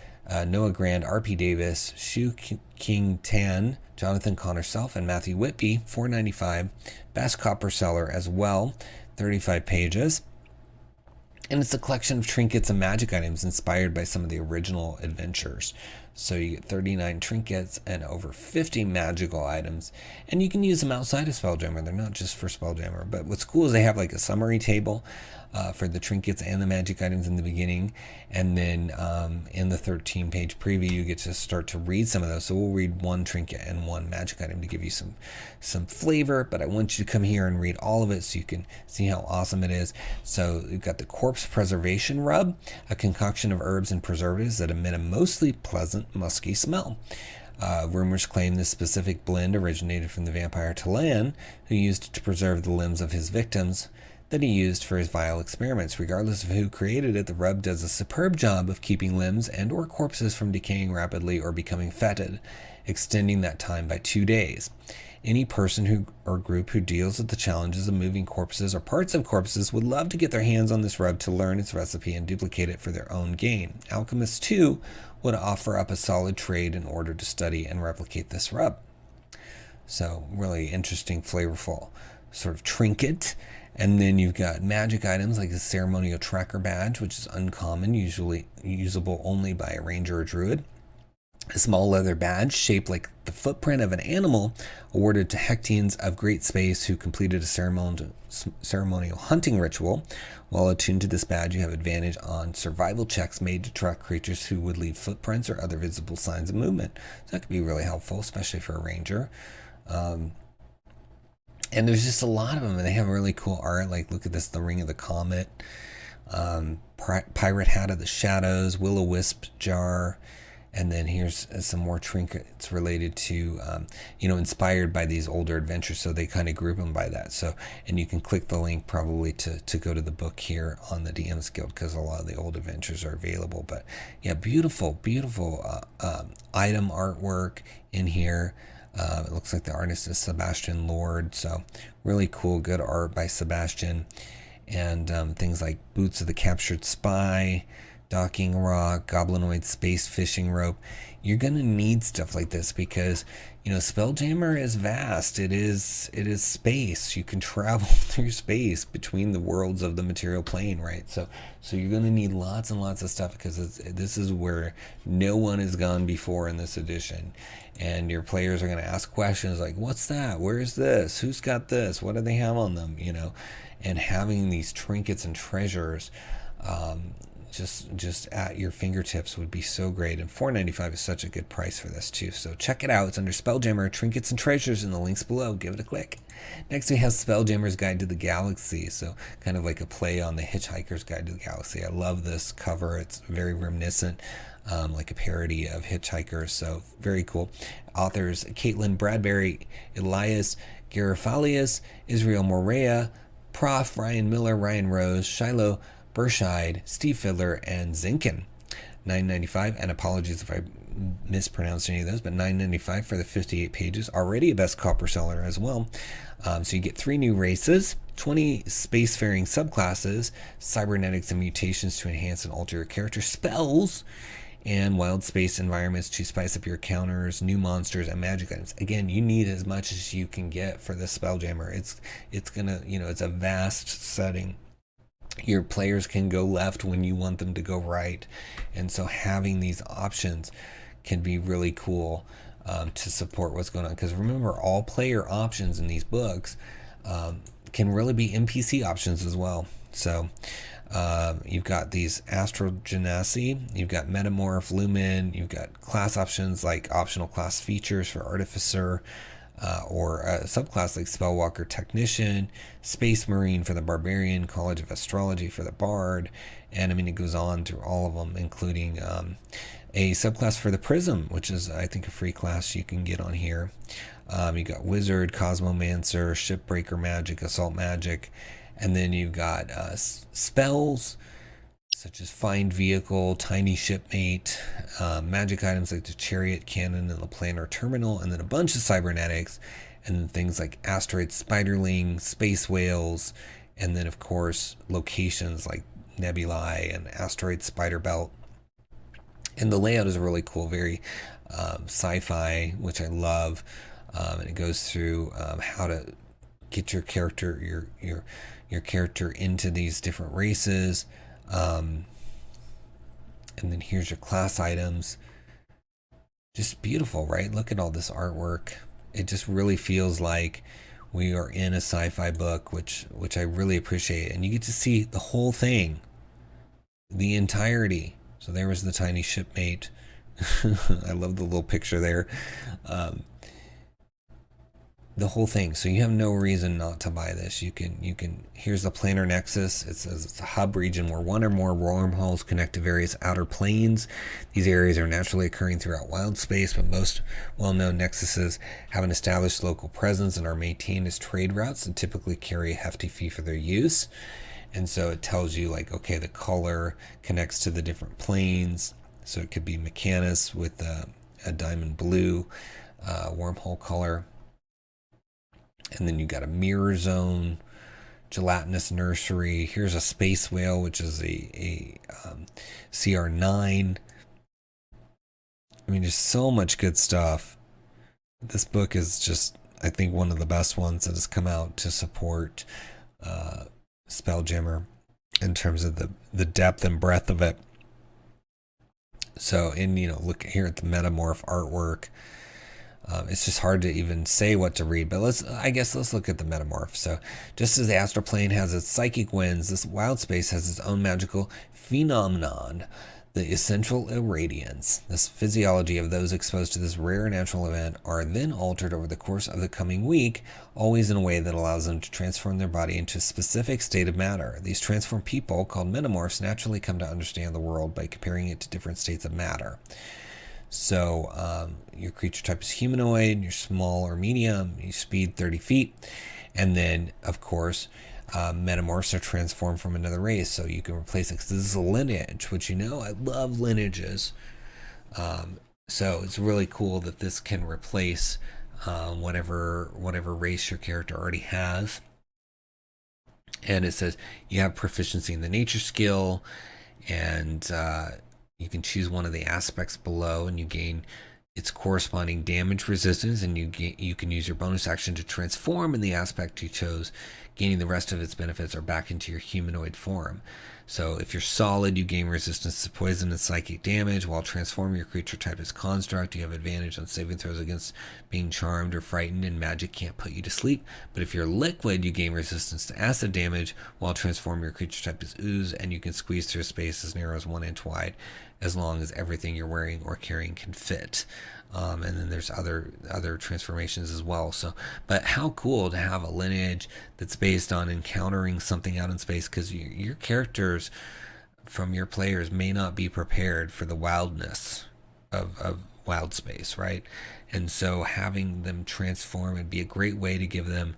Noah Grand, R.P. Davis, Shu King Tan, Jonathan Connor Self, and Matthew Whitby. $4.95, best copper seller as well, 35 pages. And it's a collection of trinkets and magic items inspired by some of the original adventures. So you get 39 trinkets and over 50 magical items. And you can use them outside of Spelljammer. They're not just for Spelljammer. But what's cool is they have like a summary table for the trinkets and the magic items in the beginning. And then in the 13-page preview, you get to start to read some of those. So we'll read one trinket and one magic item to give you some flavor. But I want you to come here and read all of it so you can see how awesome it is. So we've got the Corpse Preservation Rub, a concoction of herbs and preservatives that emit a mostly pleasant, musky smell. Rumors claim this specific blend originated from the vampire Talan, who used it to preserve the limbs of his victims that he used for his vile experiments. Regardless of who created it, the rub does a superb job of keeping limbs and or corpses from decaying rapidly or becoming fetid, extending that time by 2 days. Any person or group who deals with the challenges of moving corpses or parts of corpses would love to get their hands on this rub to learn its recipe and duplicate it for their own gain. Alchemists, too, would offer up a solid trade in order to study and replicate this rub. So, really interesting, flavorful sort of trinket. And then you've got magic items like the ceremonial tracker badge, which is uncommon, usually usable only by a ranger or druid. A small leather badge shaped like the footprint of an animal awarded to Hectians of Great Space who completed a ceremonial hunting ritual. While attuned to this badge, you have advantage on survival checks made to track creatures who would leave footprints or other visible signs of movement. So that could be really helpful, especially for a ranger. And there's just a lot of them, and they have really cool art. Like, look at this, the Ring of the Comet, Pirate Hat of the Shadows, Will-O-Wisp Jar, and then here's some more trinkets related to, inspired by these older adventures. So they kind of group them by that. So, and you can click the link probably to go to the book here on the DM's Guild because a lot of the old adventures are available. But yeah, beautiful item artwork in here. It looks like the artist is Sebastian Lord, so really cool, good art by Sebastian. And things like Boots of the Captured Spy, Docking Rock, Goblinoid Space Fishing Rope. You're going to need stuff like this because, Spelljammer is vast. It is space. You can travel through space between the worlds of the material plane, right? So you're going to need lots and lots of stuff because this is where no one has gone before in this edition. And your players are going to ask questions like, what's that? Where's this? Who's got this? What do they have on them? And having these trinkets and treasures just at your fingertips would be so great. And $4.95 is such a good price for this too. So check it out. It's under Spelljammer Trinkets and Treasures in the links below. Give it a click. Next we have Spelljammer's Guide to the Galaxy. So kind of like a play on the Hitchhiker's Guide to the Galaxy. I love this cover. It's very reminiscent, like a parody of Hitchhikers. So very cool. Authors Caitlin Bradbury, Elias Garofalius, Israel Morea, Prof, Ryan Miller, Ryan Rose, Shiloh Berscheid, Steve Fiddler, and Zinkin. $9.95, and apologies if I mispronounced any of those, but $9.95 for the 58 pages. Already a best copper seller as well. So you get 3 new races, 20 spacefaring subclasses, cybernetics and mutations to enhance and alter your character spells, and wild space environments to spice up your encounters, new monsters, and magic items. Again, you need as much as you can get for this Spelljammer. It's gonna, it's a vast setting. Your players can go left when you want them to go right, and so having these options can be really cool to support what's going on. Because remember, all player options in these books can really be NPC options as well. So you've got these Astral Genasi, you've got Metamorph, Lumen, you've got class options like optional class features for Artificer, or a subclass like Spellwalker Technician, Space Marine for the Barbarian, College of Astrology for the Bard, and I mean it goes on through all of them, including a subclass for the Prism, which is I think a free class you can get on here. You got Wizard, Cosmomancer, Shipbreaker Magic, Assault Magic, and then you've got spells such as Find Vehicle, Tiny Shipmate, magic items like the Chariot Cannon and the Planar Terminal, and then a bunch of cybernetics, and then things like Asteroid Spiderling, Space Whales, and then of course locations like Nebulae and Asteroid Spider Belt. And the layout is really cool, very sci-fi, which I love, and it goes through how to get your character, your character into these different races. And then here's your class items. Just beautiful, right? Look at all this artwork. It just really feels like we are in a sci-fi book, which I really appreciate. And you get to see the whole thing, the entirety. So there was the Tiny Shipmate. I love the little picture there. The whole thing. So you have no reason not to buy this. You can here's the planar nexus. It says it's a hub region where one or more wormholes connect to various outer planes. These areas are naturally occurring throughout wild space, but most well-known nexuses have an established local presence and are maintained as trade routes and typically carry a hefty fee for their use. And so it tells you like, okay, the color connects to the different planes. So it could be Mechanus with a diamond blue wormhole color. And then you got a mirror zone, gelatinous nursery. Here's a space whale, which is a CR9. I mean, just so much good stuff. This book is just, I think, one of the best ones that has come out to support Spelljammer in terms of the depth and breadth of it. So, and look here at the Metamorph artwork. It's just hard to even say what to read, but let's look at the Metamorph. So just as the astral plane has its psychic winds, this wild space has its own magical phenomenon, the essential irradiance. This physiology of those exposed to this rare natural event are then altered over the course of the coming week, always in a way that allows them to transform their body into a specific state of matter. These transformed people, called metamorphs, naturally come to understand the world by comparing it to different states of matter. So your creature type is humanoid, you're small or medium, you speed 30 feet, and then of course metamorphs are transformed from another race, so you can replace it, because this is a lineage, which I love lineages. So it's really cool that this can replace whatever race your character already has. And it says you have proficiency in the nature skill, and you can choose one of the aspects below, and you gain its corresponding damage resistance, and you can use your bonus action to transform in the aspect you chose, gaining the rest of its benefits or back into your humanoid form. So if you're solid, you gain resistance to poison and psychic damage. While transforming, your creature type is construct. You have advantage on saving throws against being charmed or frightened, and magic can't put you to sleep. But if you're liquid, you gain resistance to acid damage. While transforming, your creature type is ooze, and you can squeeze through a space as narrow as 1 inch wide, as long as everything you're wearing or carrying can fit. And then there's other transformations as well. So, but how cool to have a lineage that's based on encountering something out in space, because your characters from your players may not be prepared for the wildness of wild space, right? And so having them transform would be a great way to give them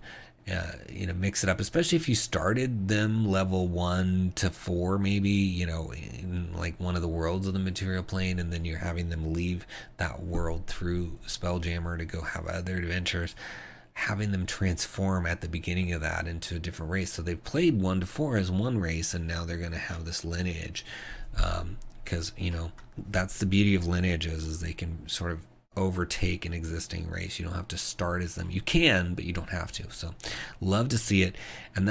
mix it up, especially if you started them level 1 to 4, maybe, in like one of the worlds of the material plane, and then you're having them leave that world through Spelljammer to go have other adventures, having them transform at the beginning of that into a different race. So they've played 1 to 4 as one race, and now they're going to have this lineage, because that's the beauty of lineages, is they can sort of overtake an existing race. You don't have to start as them. You can, but you don't have to. So love to see it. And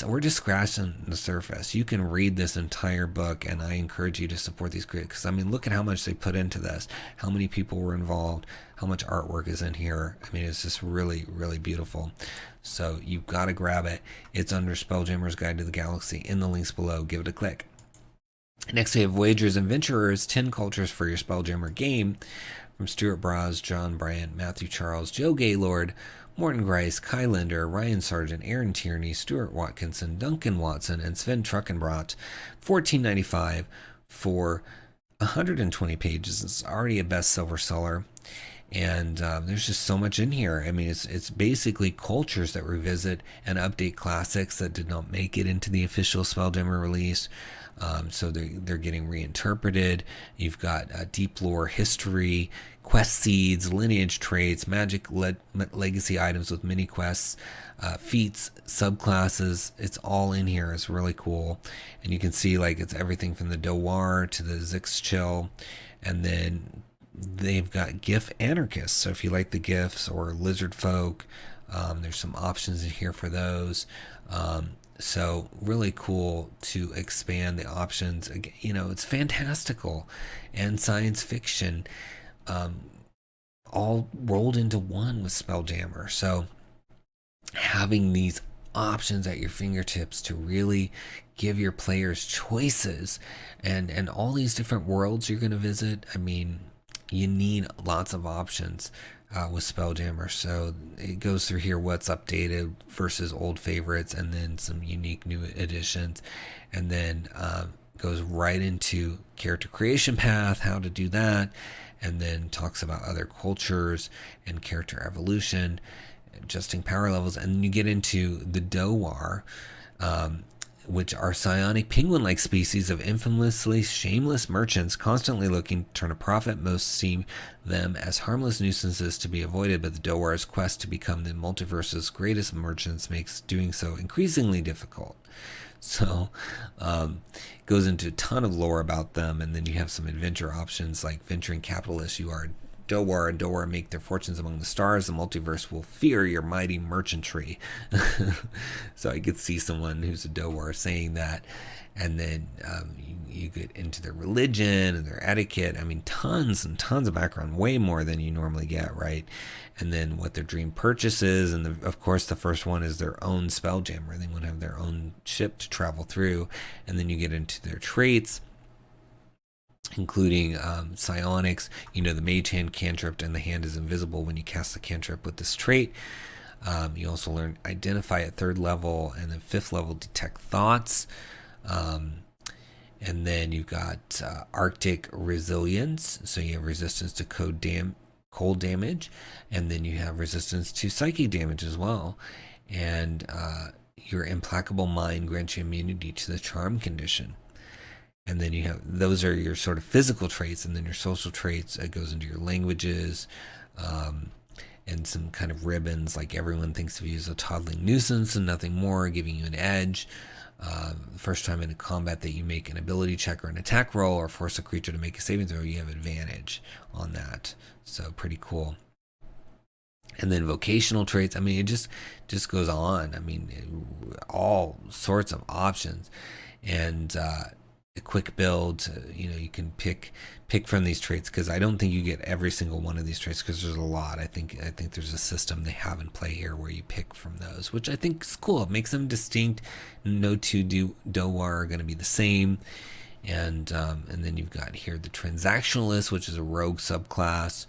we're just scratching the surface. You can read this entire book, and I encourage you to support these creators, because look at how much they put into this, how many people were involved, how much artwork is in here. It's just really, really beautiful. So you've got to grab it. It's under Spelljammer's Guide to the Galaxy in the links below. Give it a click. Next, we have Voyagers Venturers, 10 cultures for your Spelljammer game, from Stuart Braz, John Bryant, Matthew Charles, Joe Gaylord, Morton Grice, Kai Linder, Ryan Sargent, Aaron Tierney, Stuart Watkinson, Duncan Watson, and Sven Truckenbrot. $14.95 for 120 pages. It's already a best silver seller. And there's just so much in here. It's basically cultures that revisit and update classics that did not make it into the official Spelljammer release. So they're getting reinterpreted. You've got deep lore history, quest seeds, lineage traits, magic legacy items with mini quests, feats, subclasses. It's all in here. It's really cool. And you can see it's everything from the 𝙬𝙬𝙬𝙧𝙬 to the 𝙬𝙬𝙬𝙧, and then they've got GIF anarchists. So if you like the GIFs or lizard folk, there's some options in here for those. So really cool to expand the options. It's fantastical and science fiction, all rolled into one with Spelljammer. So having these options at your fingertips to really give your players choices, and all these different worlds you're going to visit. You need lots of options with Spelljammer. So it goes through here what's updated versus old favorites, and then some unique new additions, and then goes right into character creation path, how to do that, and then talks about other cultures and character evolution, adjusting power levels, and then you get into the 𝙬𝙬𝙬𝙬, which are psionic penguin-like species of infamously shameless merchants constantly looking to turn a profit. Most see them as harmless nuisances to be avoided, but the 𝙬𝙬𝙬𝙬's quest to become the multiverse's greatest merchants makes doing so increasingly difficult. So goes into a ton of lore about them, and then you have some adventure options like venturing capitalists. You are 𝙬𝙬𝙬𝙬 and 𝙬𝙬𝙬𝙬 make their fortunes among the stars. The multiverse will fear your mighty merchantry. So I could see someone who's a 𝙬𝙬𝙬 saying that. And then you get into their religion and their etiquette. Tons and tons of background, way more than you normally get, right? And then what their dream purchase is. And of course, the first one is their own Spelljammer. They want to have their own ship to travel through. And then you get into their traits, including psionics. The mage hand cantrip, and the hand is invisible when you cast the cantrip with this trait. You also learn identify at 3rd level, and then 5th level detect thoughts. And then you've got Arctic resilience, so you have resistance to cold damage, and then you have resistance to psychic damage as well. And your implacable mind grants you immunity to the charm condition. And then you have, those are your sort of physical traits, and then your social traits, it goes into your languages, and some kind of ribbons, like everyone thinks of you as a toddling nuisance and nothing more, giving you an edge. The first time in a combat that you make an ability check or an attack roll or force a creature to make a saving throw, you have advantage on that. So pretty cool. And then vocational traits, I mean, it just goes on. I mean, all sorts of options. And a quick build, you know, you can pick from these traits, because I don't think you get every single one of these traits, because there's a lot. I think there's a system they have in play here where you pick from those, which I think is cool. It makes them distinct. No two doa are going to be the same. And then you've got here the transactionalist, which is a rogue subclass.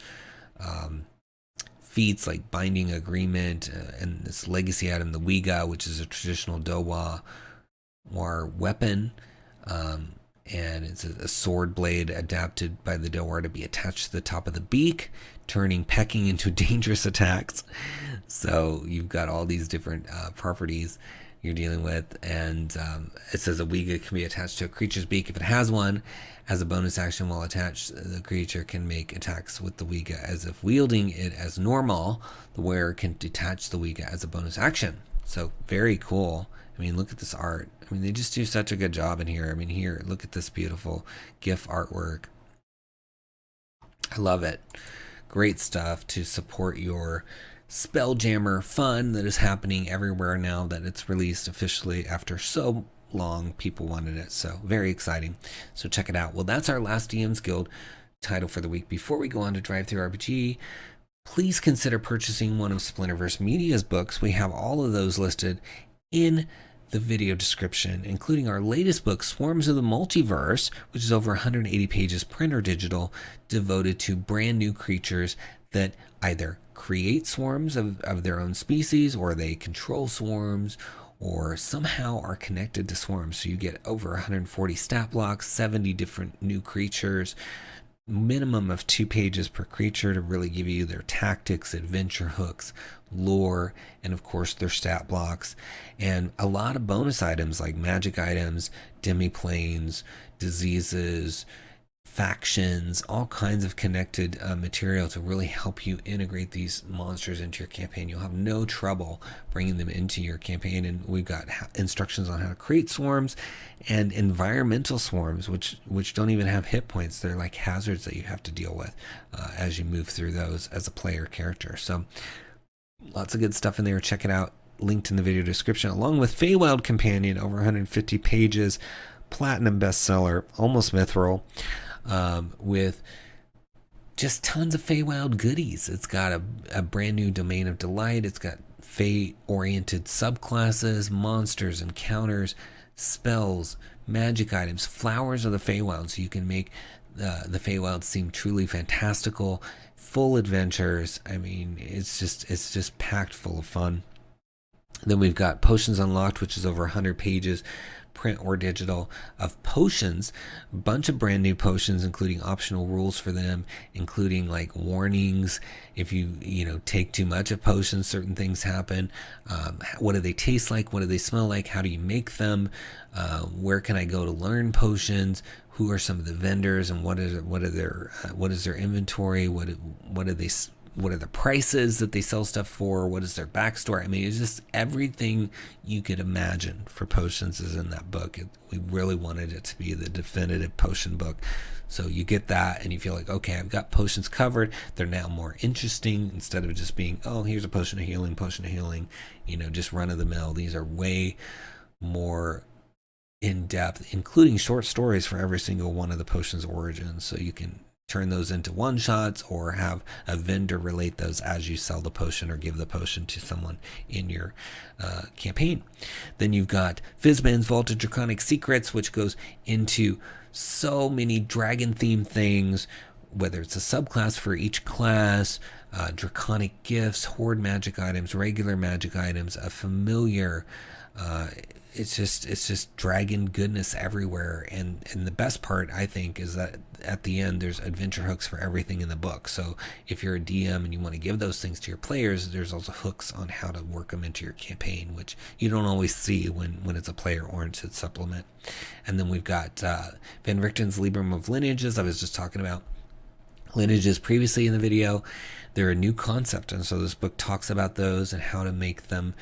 Feats like Binding Agreement, and this legacy item, the 𝙭𝙬𝙧𝙬, which is a traditional doa war weapon. And it's a sword blade adapted by the doa to be attached to the top of the beak, turning pecking into dangerous attacks. So you've got all these different properties you're dealing with, and it says a 𝙭𝙬𝙧 can be attached to a creature's beak if it has one. As a bonus action while attached, the creature can make attacks with the 𝙭𝙬𝙧 as if wielding it as normal. The wearer can detach the 𝙭𝙬𝙧 as a bonus action. So very cool. I mean, look at this art. I mean, they just do such a good job in here. I mean, here, look at this beautiful GIF artwork. I love it. Great stuff to support your Spelljammer fun that is happening everywhere now that it's released officially after so long. People wanted it, so very exciting. So check it out. Well, that's our last DM's Guild title for the week. Before we go on to DriveThruRPG, please consider purchasing one of Splinterverse Media's books. We have all of those listed in the video description, including our latest book, Swarms of the Multiverse, which is over 180 pages, print or digital, devoted to brand new creatures that either create swarms of their own species, or they control swarms, or somehow are connected to swarms. So you get over 140 stat blocks, 70 different new creatures, minimum of 2 pages per creature to really give you their tactics, adventure hooks, lore, and of course their stat blocks, and a lot of bonus items like magic items, demiplanes, diseases, factions, all kinds of connected material to really help you integrate these monsters into your campaign. You'll have no trouble bringing them into your campaign. And we've got instructions on how to create swarms and environmental swarms, which don't even have hit points. They're like hazards that you have to deal with as you move through those as a player character. So lots of good stuff in there. Check it out. Linked in the video description, along with Feywild Companion, over 150 pages, platinum bestseller, almost Mithril. With just tons of Feywild goodies. It's got a brand new Domain of Delight. It's got Fey-oriented subclasses, monsters, encounters, spells, magic items, flowers of the Feywild, so you can make the Feywild seem truly fantastical. Full adventures. I mean, it's just packed full of fun. Then we've got Potions Unlocked, which is over 100 pages, print or digital, of potions. A bunch of brand new potions, including optional rules for them, including like warnings. If you take too much of potions, certain things happen. What do they taste like? What do they smell like? How do you make them? Where can I go to learn potions? Who are some of the vendors, and what is their inventory? What are the prices that they sell stuff for? What is their backstory? I mean, it's just everything you could imagine for potions is in that book. We really wanted it to be the definitive potion book. So you get that and you feel like, okay, I've got potions covered. They're now more interesting instead of just being, oh, here's a potion of healing, just run of the mill. These are way more in depth, including short stories for every single one of the potions' origins. So you can turn those into one-shots or have a vendor relate those as you sell the potion or give the potion to someone in your campaign. Then you've got Fizban's Vaulted Draconic Secrets, which goes into so many dragon-themed things, whether it's a subclass for each class, draconic gifts, horde magic items, regular magic items, a familiar. It's just dragon goodness everywhere, and the best part, I think, is that at the end there's adventure hooks for everything in the book. So if you're a DM and you want to give those things to your players, there's also hooks on how to work them into your campaign, which you don't always see when it's a player-oriented supplement. And then we've got Van Richten's Librum of Lineages I was just talking about. lineages previously in the video. They're a new concept, and so this book talks about those and how to make them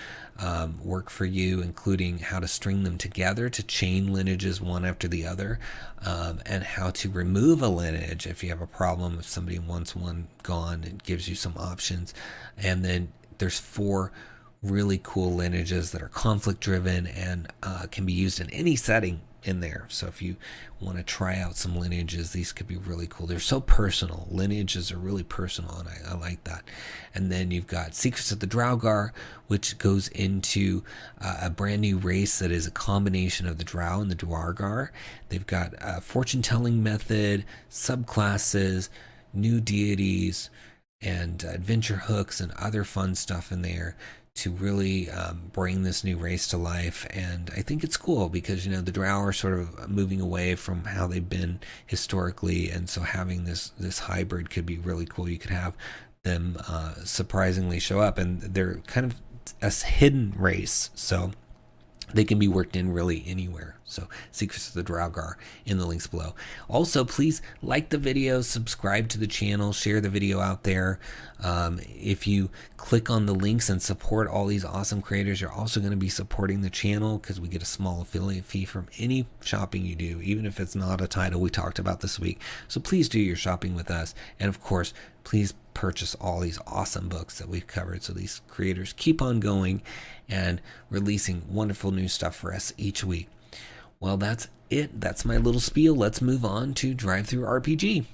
work for you, including how to string them together to chain lineages one after the other, and how to remove a lineage if you have a problem, if somebody wants one gone. It gives you some options. And then there's 4 really cool lineages that are conflict driven and can be used in any setting in there. So if you want to try out some lineages, these could be really cool. They're so personal. Lineages are really personal, and I like that. And then you've got Secrets of the 𝙬𝙬, which goes into a brand new race that is a combination of the drow and the 𝙬𝙬. They've got a fortune telling method, subclasses, new deities, and adventure hooks and other fun stuff in there to really bring this new race to life. And I think it's cool because, you know, the drow are sort of moving away from how they've been historically, and so having this hybrid could be really cool. You could have them surprisingly show up, and they're kind of a hidden race, so they can be worked in really anywhere. So Secrets of the 𝙬𝙬 in the links below. Also, please like the video, subscribe to the channel, share the video out there. If you click on the links and support all these awesome creators, you're also going to be supporting the channel because we get a small affiliate fee from any shopping you do, even if it's not a title we talked about this week. So please do your shopping with us. And of course, please purchase all these awesome books that we've covered so these creators keep on going and releasing wonderful new stuff for us each week. Well, that's it. That's my little spiel. Let's move on to DriveThruRPG.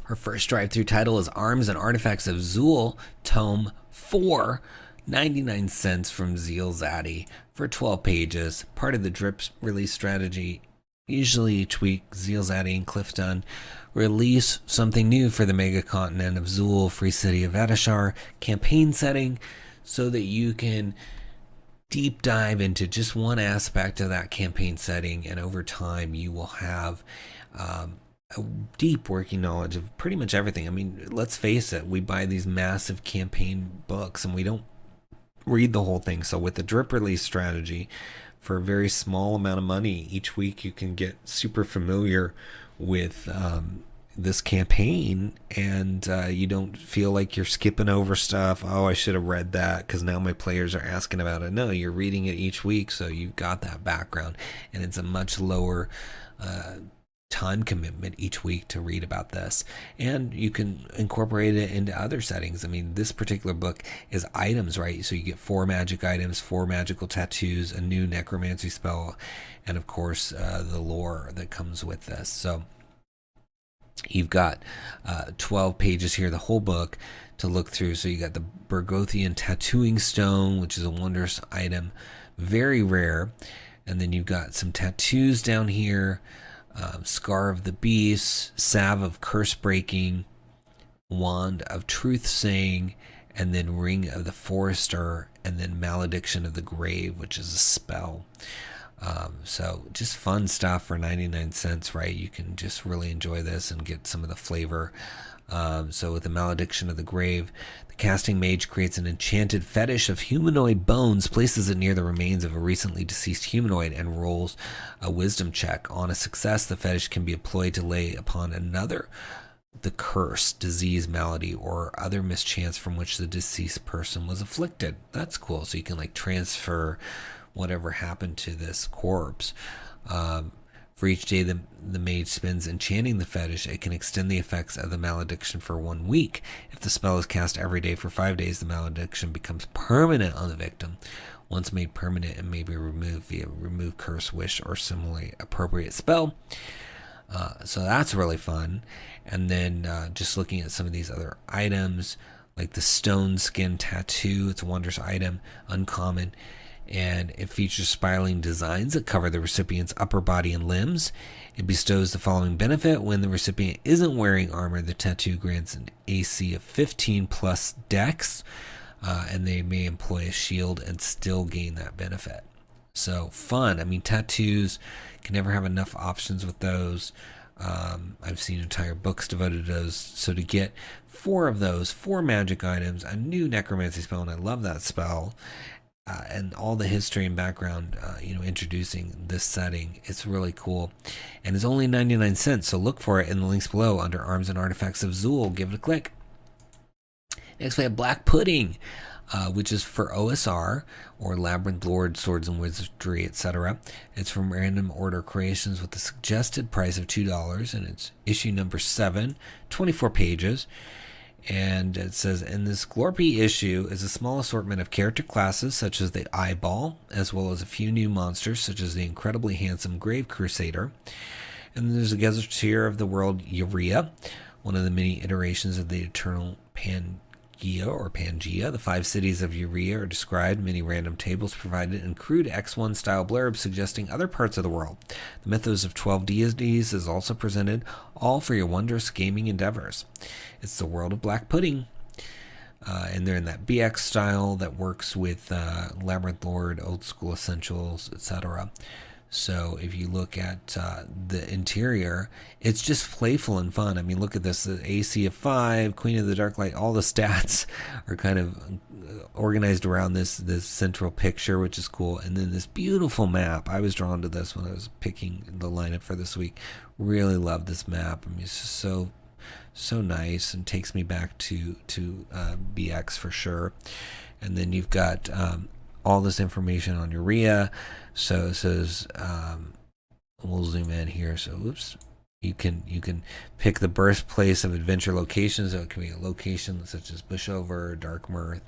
Our first drive-thru title is Arms and Artifacts of Zul, Tome 4, 99 cents from 𝙤𝙤𝙬𝙪 for 12 pages, part of the drip release strategy. Usually each week, 𝙤𝙤𝙬𝙪 and Clifton release something new for the mega continent of Zul, Free City of Edashar campaign setting, so that you can deep dive into just one aspect of that campaign setting, and over time you will have a deep working knowledge of pretty much everything. I mean, let's face it, we buy these massive campaign books and we don't read the whole thing. So with the drip release strategy, for a very small amount of money each week, you can get super familiar with this campaign, and you don't feel like you're skipping over stuff. Oh, I should have read that because now my players are asking about it. No, you're reading it each week, so you've got that background, and it's a much lower time commitment each week to read about this, and you can incorporate it into other settings. I mean, this particular book is items, right? So you get 4 magic items, 4 magical tattoos, a new necromancy spell, and of course the lore that comes with this. So you've got 12 pages here, the whole book to look through. So you got the Burgothian tattooing stone, which is a wondrous item, very rare, and then you've got some tattoos down here. Scar of the Beast, Salve of Curse Breaking, Wand of Truth Saying, and then Ring of the Forester, and then Malediction of the Grave, which is a spell. So just fun stuff for 99 cents, right? You can just really enjoy this and get some of the flavor. So with the Malediction of the Grave, the casting mage creates an enchanted fetish of humanoid bones, places it near the remains of a recently deceased humanoid, and rolls a wisdom check. On a success, the fetish can be employed to lay upon another the curse, disease, malady, or other mischance from which the deceased person was afflicted. That's cool. So you can like transfer whatever happened to this corpse. For each day the mage spends enchanting the fetish, it can extend the effects of the malediction for 1 week. If the spell is cast every day for 5 days, the malediction becomes permanent on the victim. Once made permanent, it may be removed via remove curse, wish, or similarly appropriate spell. So that's really fun. And then just looking at some of these other items, like the stone skin tattoo, it's a wondrous item, uncommon, and it features spiraling designs that cover the recipient's upper body and limbs. It bestows the following benefit: when the recipient isn't wearing armor, the tattoo grants an AC of 15 plus dex, and they may employ a shield and still gain that benefit. So fun. I mean, tattoos, can never have enough options with those. I've seen entire books devoted to those. So to get 4 of those, 4 magic items, a new necromancy spell, and I love that spell, and all the history and background, introducing this setting. It's really cool, and it's only 99 cents. So look for it in the links below under Arms and Artifacts of Zul. Give it a click. Next, we have Black Pudding, which is for OSR, or Labyrinth Lord, Swords and Wizardry, etc. It's from Random Order Creations with a suggested price of $2, and it's issue number 7, 24 pages. And it says, in this Glorpy issue is a small assortment of character classes such as the Eyeball, as well as a few new monsters such as the incredibly handsome Grave Crusader. And there's a Gazetteer of the World 𝘎𝙤, one of the many iterations of the Eternal Pangea. The 5 cities of 𝘎𝙤 are described, many random tables provided, and crude X1 style blurbs suggesting other parts of the world. The mythos of 12 deities is also presented, all for your wondrous gaming endeavors. It's the world of Black Pudding, and they're in that BX style that works with Labyrinth Lord, Old School Essentials, etc. So if you look at the interior, it's just playful and fun. I mean, look at this, the AC of 5, Queen of the Dark Light, all the stats are kind of organized around this central picture, which is cool. And then this beautiful map. I was drawn to this when I was picking the lineup for this week. Really love this map. I mean, it's just so nice and takes me back to BX for sure. And then you've got all this information on 𝘎𝙤. So it says, we'll zoom in here. So, oops, you can pick the birthplace of adventure locations. So it can be a location such as Bushover, Darkmirth,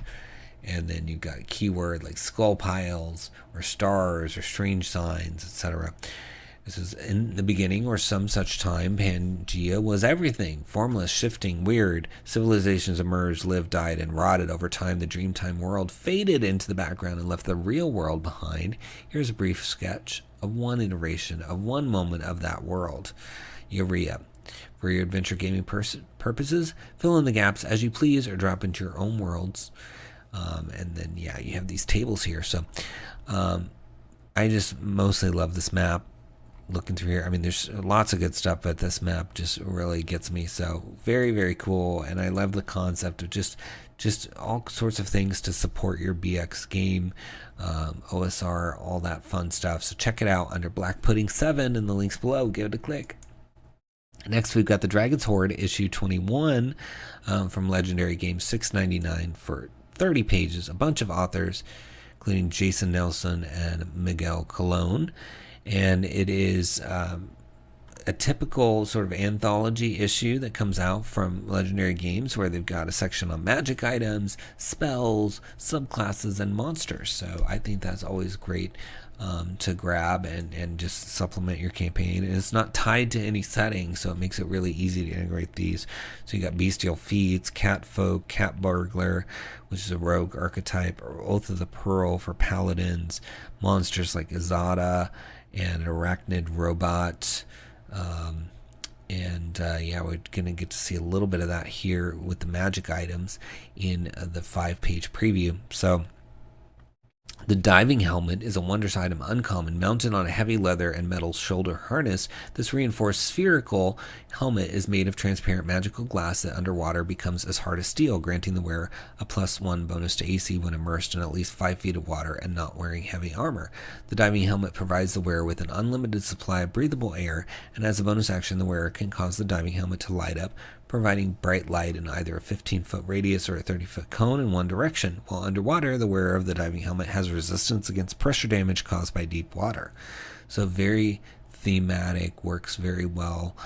and then you've got a keyword like skull piles or stars or strange signs, etc. This is, in the beginning or some such time, Pangea was everything. Formless, shifting, weird. Civilizations emerged, lived, died, and rotted. Over time, the Dreamtime world faded into the background and left the real world behind. Here's a brief sketch of one iteration, of one moment of that world. 𝘎𝙤. For your adventure gaming purposes, fill in the gaps as you please or drop into your own worlds. And then, yeah, you have these tables here. So I just mostly love this map. Looking through here, I mean, there's lots of good stuff, but this map just really gets me. So very, very cool, and I love the concept of just all sorts of things to support your BX game, OSR, all that fun stuff. So check it out under Black Pudding 7 in the links below. Give it a click. Next, we've got the Dragon's Hoard issue 21 from Legendary Games, $6.99 for 30 pages. A bunch of authors, including Jason Nelson and Miguel Colon. And it is a typical sort of anthology issue that comes out from Legendary Games, where they've got a section on magic items, spells, subclasses, and monsters. So I think that's always great to grab and just supplement your campaign. And it's not tied to any setting, so it makes it really easy to integrate these. So you got Bestial Feats, Cat Folk, Cat Burglar, which is a rogue archetype, or Oath of the Pearl for paladins, monsters like Izada, and an arachnid robot, yeah, we're gonna get to see a little bit of that here with the magic items in the 5-page preview. So the diving helmet is a wondrous item, uncommon, mounted on a heavy leather and metal shoulder harness. This reinforced spherical helmet is made of transparent magical glass that underwater becomes as hard as steel, granting the wearer a +1 bonus to AC when immersed in at least 5 feet of water and not wearing heavy armor. The diving helmet provides the wearer with an unlimited supply of breathable air, and as a bonus action, the wearer can cause the diving helmet to light up, providing bright light in either a 15-foot radius or a 30-foot cone in one direction. While underwater, the wearer of the diving helmet has resistance against pressure damage caused by deep water. So very thematic, works very well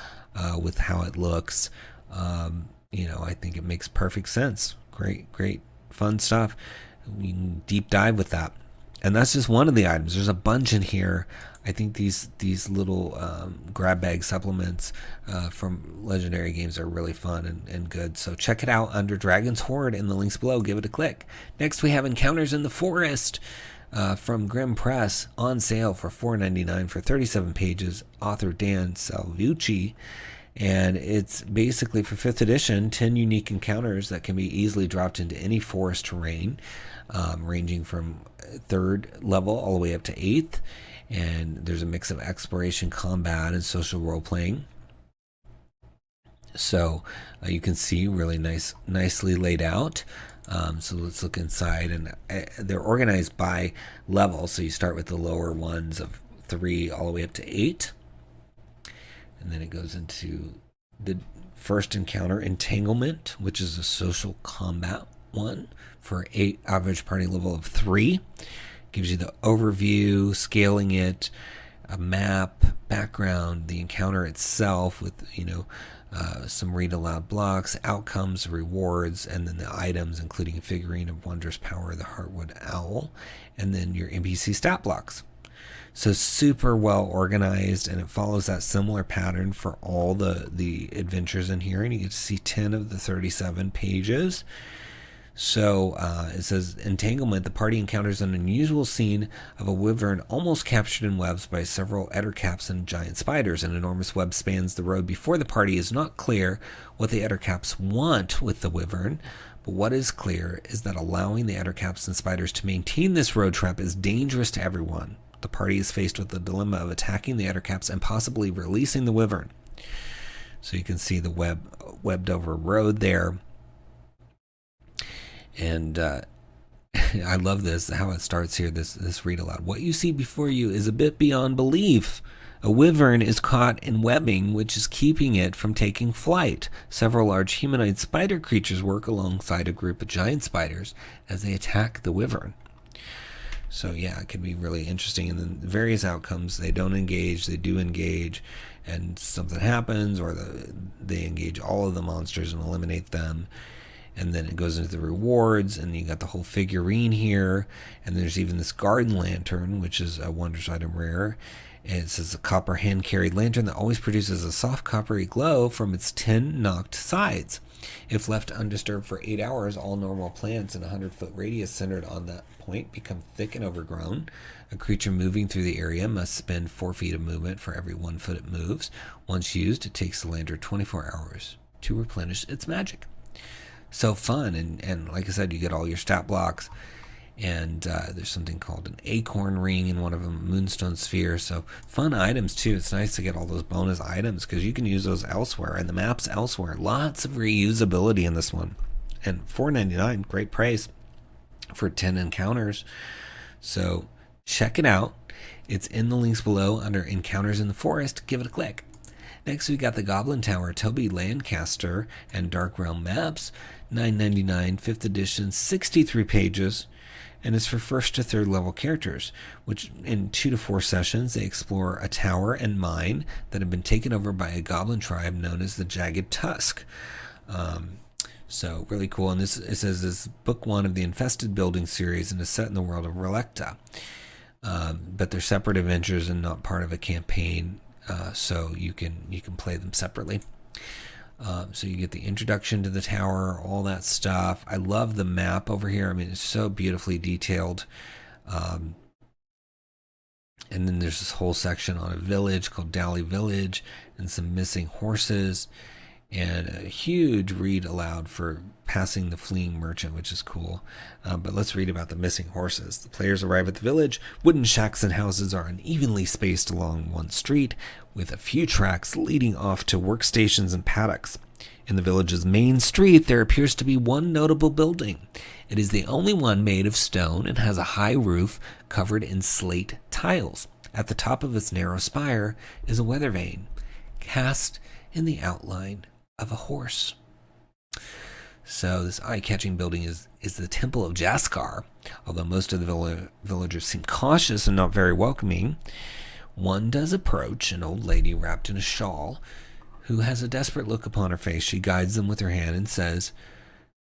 with how it looks. I think it makes perfect sense. Great, fun stuff. We can deep dive with that. And that's just one of the items. There's a bunch in here. I think these little grab bag supplements from Legendary Games are really fun and good. So check it out under Dragon's Hoard in the links below. Give it a click. Next, we have Encounters in the Forest from Grimm Press, on sale for $4.99 for 37 pages. Author Dan Salvucci. And it's basically, for 5th edition, 10 unique encounters that can be easily dropped into any forest terrain, ranging from 3rd level all the way up to 8th. And there's a mix of exploration, combat, and social role-playing. So you can see really nicely laid out. So let's look inside, and they're organized by level. So you start with the lower ones of 3 all the way up to 8. And then it goes into the first encounter, Entanglement, which is a social combat one for average party level of 3. Gives you the overview, scaling it, a map, background, the encounter itself with, some read aloud blocks, outcomes, rewards, and then the items, including a figurine of wondrous power, the Heartwood Owl, and then your NPC stat blocks. So super well organized, and it follows that similar pattern for all the adventures in here, and you get to see 10 of the 37 pages. So it says, Entanglement, the party encounters an unusual scene of a wyvern almost captured in webs by several ettercaps and giant spiders. An enormous web spans the road before the party. Is not clear what the ettercaps want with the wyvern, but what is clear is that allowing the ettercaps and spiders to maintain this road trap is dangerous to everyone. The party is faced with the dilemma of attacking the ettercaps and possibly releasing the wyvern. So you can see the webbed over road there. And I love this, how it starts here, this read aloud. What you see before you is a bit beyond belief. A wyvern is caught in webbing, which is keeping it from taking flight. Several large humanoid spider creatures work alongside a group of giant spiders as they attack the wyvern. So yeah, it can be really interesting. And then various outcomes, they don't engage, they do engage, and something happens, or they engage all of the monsters and eliminate them. And then it goes into the rewards, and you got the whole figurine here. And there's even this garden lantern, which is a wondrous item rare. And it says a copper hand-carried lantern that always produces a soft coppery glow from its 10 knocked sides. If left undisturbed for 8 hours, all normal plants in a 100-foot radius centered on that point become thick and overgrown. A creature moving through the area must spend 4 feet of movement for every 1 foot it moves. Once used, it takes the lantern 24 hours to replenish its magic. So fun, and like I said, you get all your stat blocks, and there's something called an acorn ring in one of them, moonstone sphere. So fun items too. It's nice to get all those bonus items because you can use those elsewhere, and the maps elsewhere. Lots of reusability in this one, and $4.99, great price for 10 encounters. So check it out. It's in the links below under Encounters in the Forest. Give it a click. Next, we got the Goblin Tower, Toby Lancaster, and Dark Realm maps, $9.99, 5th edition, 63 pages, and it's for 1st to 3rd level characters, which in 2 to 4 sessions, they explore a tower and mine that have been taken over by a goblin tribe known as the Jagged Tusk. So really cool, and it says this is book 1 of the Infested building series and is set in the world of Relecta. But they're separate adventures and not part of a campaign. So you can play them separately. So you get the introduction to the tower, all that stuff. I love the map over here. I mean, it's so beautifully detailed. And then there's this whole section on a village called Dally Village and some missing horses, and a huge read aloud for passing the fleeing merchant, which is cool. But let's read about the missing horses. The players arrive at the village. Wooden shacks and houses are unevenly spaced along one street, with a few tracks leading off to workstations and paddocks. In the village's main street, there appears to be one notable building. It is the only one made of stone and has a high roof covered in slate tiles. At the top of its narrow spire is a weather vane, cast in the outline of a horse. So this eye-catching building is the Temple of Jaskar. Although most of the villagers seem cautious and not very welcoming, one does approach an old lady wrapped in a shawl who has a desperate look upon her face. She guides them with her hand and says,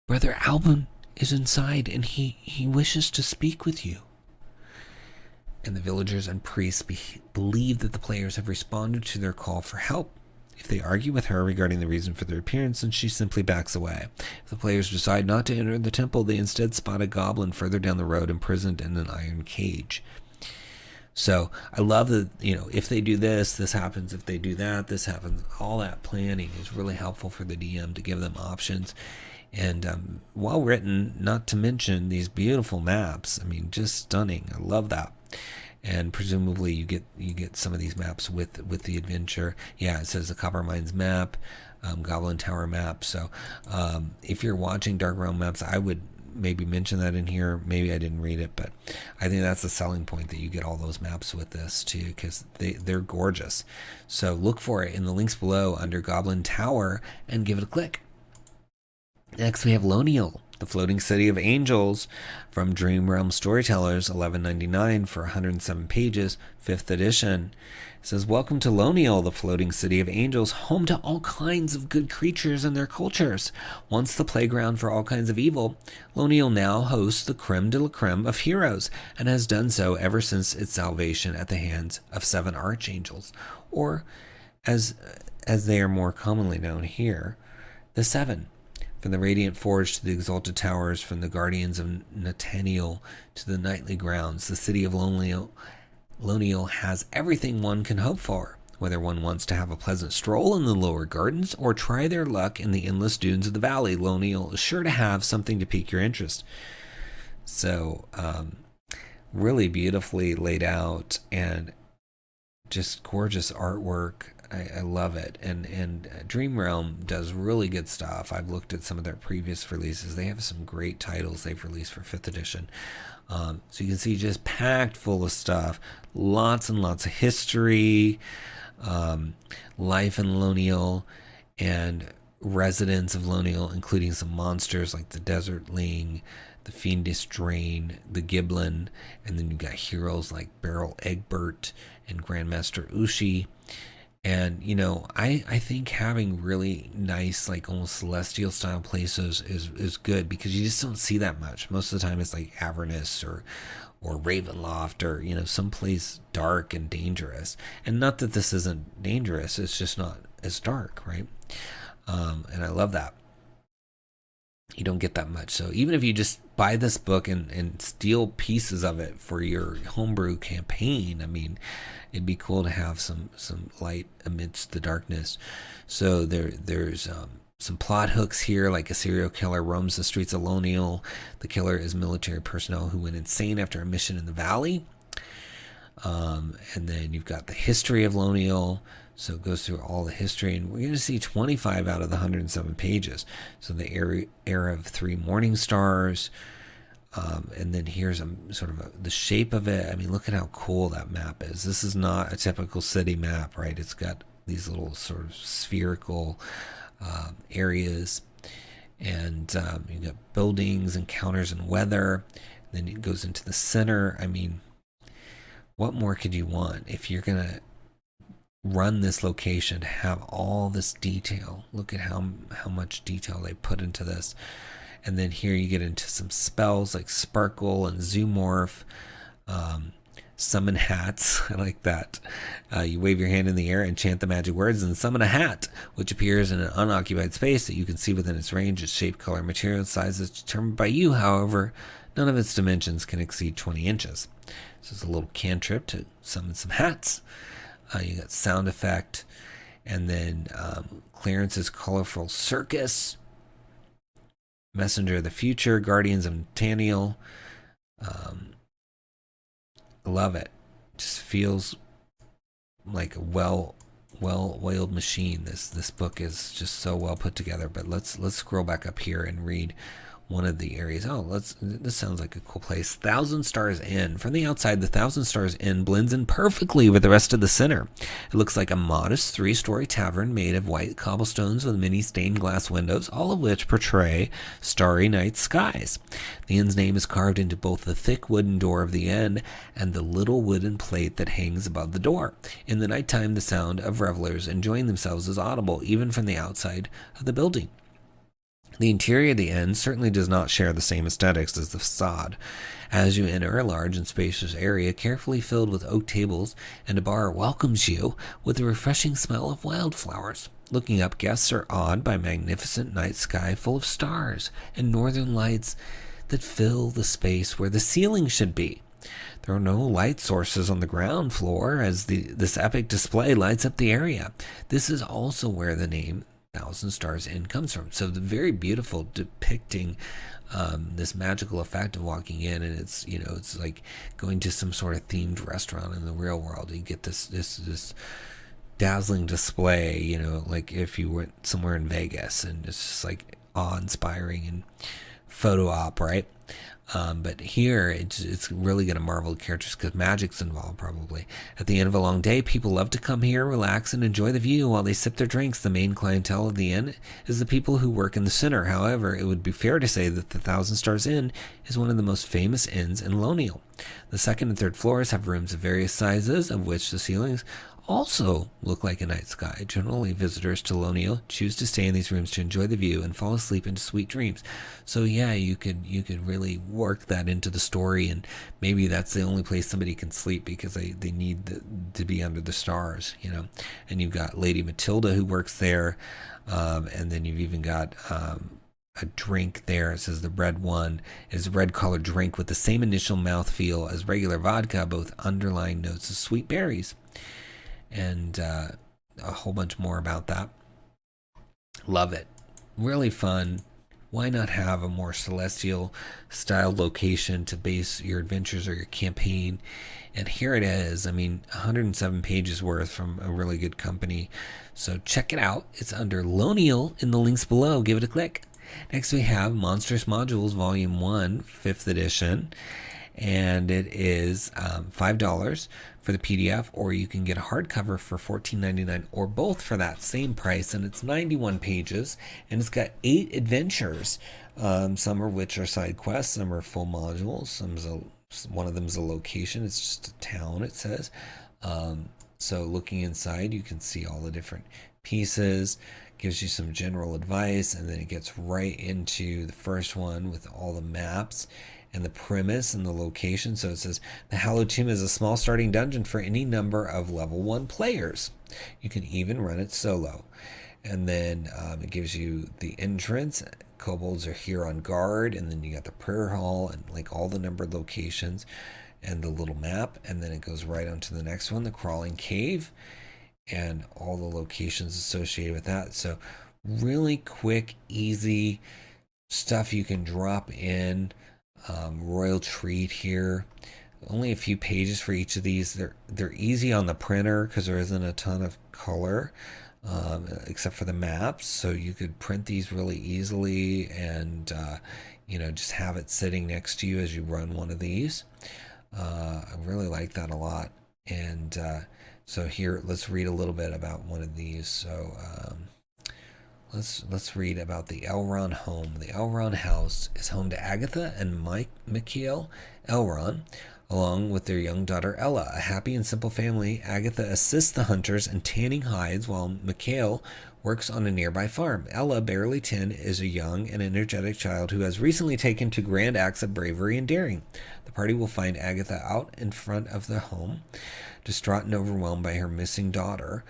"Brother Alban is inside, and he wishes to speak with you." And the villagers and priests believe that the players have responded to their call for help. If they argue with her regarding the reason for their appearance, then she simply backs away. If the players decide not to enter the temple, they instead spot a goblin further down the road imprisoned in an iron cage. So I love that, if they do this, this happens. If they do that, this happens. All that planning is really helpful for the DM to give them options. And well written, not to mention these beautiful maps. I mean, just stunning. I love that. And presumably you get some of these maps with the adventure. Yeah, it says the Copper Mines map, Goblin Tower map. So if you're watching Dark Realm maps, I would maybe mention that in here. Maybe I didn't read it, but I think that's the selling point, that you get all those maps with this too, because they're gorgeous. So look for it in the links below under Goblin Tower and give it a click. Next we have Loniel, the Floating City of Angels from Dream Realm Storytellers, $11.99 for 107 pages, 5th edition. It says, welcome to Loniel, the Floating City of Angels, home to all kinds of good creatures and their cultures. Once the playground for all kinds of evil, Loniel now hosts the creme de la creme of heroes, and has done so ever since its salvation at the hands of 7 archangels, or as they are more commonly known here, the 7. From the Radiant Forge to the Exalted Towers, from the Guardians of Netheril to the Nightly Grounds, the city of Loniel has everything one can hope for. Whether one wants to have a pleasant stroll in the lower gardens or try their luck in the endless dunes of the valley, Loniel is sure to have something to pique your interest. So, really beautifully laid out and just gorgeous artwork. I love it. And Dream Realm does really good stuff. I've looked at some of their previous releases. They have some great titles they've released for 5th edition. So you can see just packed full of stuff. Lots and lots of history, life in Loniel, and residents of Loniel, including some monsters like the Desert Ling, the Fiendish Drain, the Goblin, and then you've got heroes like Baron Egbert and Grandmaster Ushi. And, you know, I think having really nice, like almost celestial style places is good, because you just don't see that much. Most of the time it's like Avernus or Ravenloft, or, you know, someplace dark and dangerous. And not that this isn't dangerous, it's just not as dark, right? And I love that. You don't get that much. So even if you just buy this book and steal pieces of it for your homebrew campaign, I mean, it'd be cool to have some light amidst the darkness. So there's some plot hooks here, like a serial killer roams the streets of Loniel. The killer is military personnel who went insane after a mission in the valley. And then you've got the history of Loniel. So it goes through all the history, and we're going to see 25 out of the 107 pages. So the era of 3 morning stars, and then here's the shape of it. I mean, look at how cool that map is. This is not a typical city map, right? It's got these little sort of spherical areas, and you've got buildings, encounters, and weather. And then it goes into the center. I mean, what more could you want if you're going to run this location to have all this detail? Look at how much detail they put into this. And then here you get into some spells like Sparkle and Zoomorph, summon hats. I like that. You wave your hand in the air and chant the magic words and summon a hat, which appears in an unoccupied space that you can see within its range. Its shape, color, material, and size is determined by you. However, none of its dimensions can exceed 20 inches. So it's a little cantrip to summon some hats. You got sound effect, and then Clarence's Colorful Circus, Messenger of the Future, Guardians of Netheril. Love it. Just feels like a well-oiled machine. This book is just so well put together. But let's scroll back up here and read one of the areas. This sounds like a cool place. Thousand Stars Inn. From the outside, the Thousand Stars Inn blends in perfectly with the rest of the center. It looks like a modest 3-story tavern made of white cobblestones with many stained glass windows, all of which portray starry night skies. The inn's name is carved into both the thick wooden door of the inn and the little wooden plate that hangs above the door. In the nighttime, the sound of revelers enjoying themselves is audible, even from the outside of the building. The interior of the inn certainly does not share the same aesthetics as the facade. As you enter a large and spacious area carefully filled with oak tables, and a bar welcomes you with a refreshing smell of wildflowers. Looking up, guests are awed by a magnificent night sky full of stars and northern lights that fill the space where the ceiling should be. There are no light sources on the ground floor as this epic display lights up the area. This is also where the name Thousand Stars Inn comes from. So the very beautiful depicting this magical effect of walking in, and it's like going to some sort of themed restaurant in the real world. You get this dazzling display, like if you went somewhere in Vegas, and it's just like awe-inspiring and photo op, right? But here, it's really going to marvel at characters because magic's involved, probably. At the end of a long day, people love to come here, relax, and enjoy the view while they sip their drinks. The main clientele of the inn is the people who work in the center. However, it would be fair to say that the Thousand Stars Inn is one of the most famous inns in Loniel. The second and third floors have rooms of various sizes, of which the ceilings also look like a night sky. Generally, visitors to Loniel choose to stay in these rooms to enjoy the view and fall asleep into sweet dreams. So yeah, you could really work that into the story, and maybe that's the only place somebody can sleep because they need to be under the stars, you know. And you've got Lady Matilda who works there, and then you've even got a drink there. It says the red one is a red colored drink with the same initial mouthfeel as regular vodka, both underlying notes of sweet berries. And a whole bunch more about that. Love it. Really fun. Why not have a more celestial style location to base your adventures or your campaign? And here it is. I mean, 107 pages worth from a really good company. So check it out. It's under Loniel in the links below. Give it a click. Next we have Monstrous Modules Volume 1, 5th edition. And it is $5 for the PDF, or you can get a hardcover for $14.99, or both for that same price. And it's 91 pages, and it's got 8 adventures, some of which are side quests, some are full modules, one of them is a location. It's just a town, it says. So looking inside, you can see all the different pieces, gives you some general advice, and then it gets right into the first one with all the maps and the premise and the location. So it says, the Hallowed Tomb is a small starting dungeon for any number of level 1 players. You can even run it solo. And then it gives you the entrance. Kobolds are here on guard. And then you got the prayer hall and like all the numbered locations and the little map. And then it goes right on to the next one, the crawling cave, and all the locations associated with that. So really quick, easy stuff you can drop in. Royal treat here. Only a few pages for each of these. They're easy on the printer because there isn't a ton of color, except for the maps. So you could print these really easily, and just have it sitting next to you as you run one of these. I really like that a lot. And so here, let's read a little bit about one of these. So Let's read about the Elrond home. The Elrond house is home to Agatha and Michael Elrond, along with their young daughter Ella. A happy and simple family, Agatha assists the hunters in tanning hides while Michael works on a nearby farm. Ella, barely 10, is a young and energetic child who has recently taken to grand acts of bravery and daring. The party will find Agatha out in front of the home, distraught and overwhelmed by her missing daughter.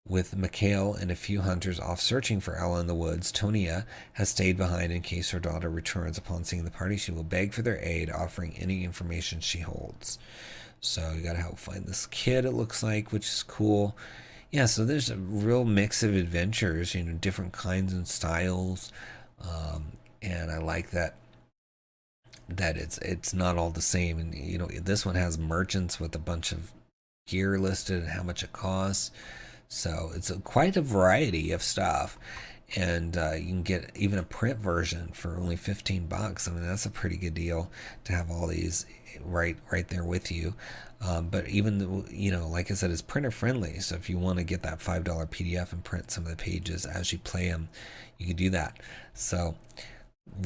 With Michael and a few hunters off searching for Ella in the woods, Tonia has stayed behind in case her daughter returns. Upon seeing the party, she will beg for their aid, offering any information she holds. So you gotta help find this kid, it looks like, which is cool. Yeah, so there's a real mix of adventures, different kinds and styles, and I like that it's not all the same. And this one has merchants with a bunch of gear listed and how much it costs. So it's quite a variety of stuff, and you can get even a print version for only $15. I mean, that's a pretty good deal to have all these right there with you. But even like I said, it's printer friendly. So if you want to get that $5 PDF and print some of the pages as you play them, you can do that. So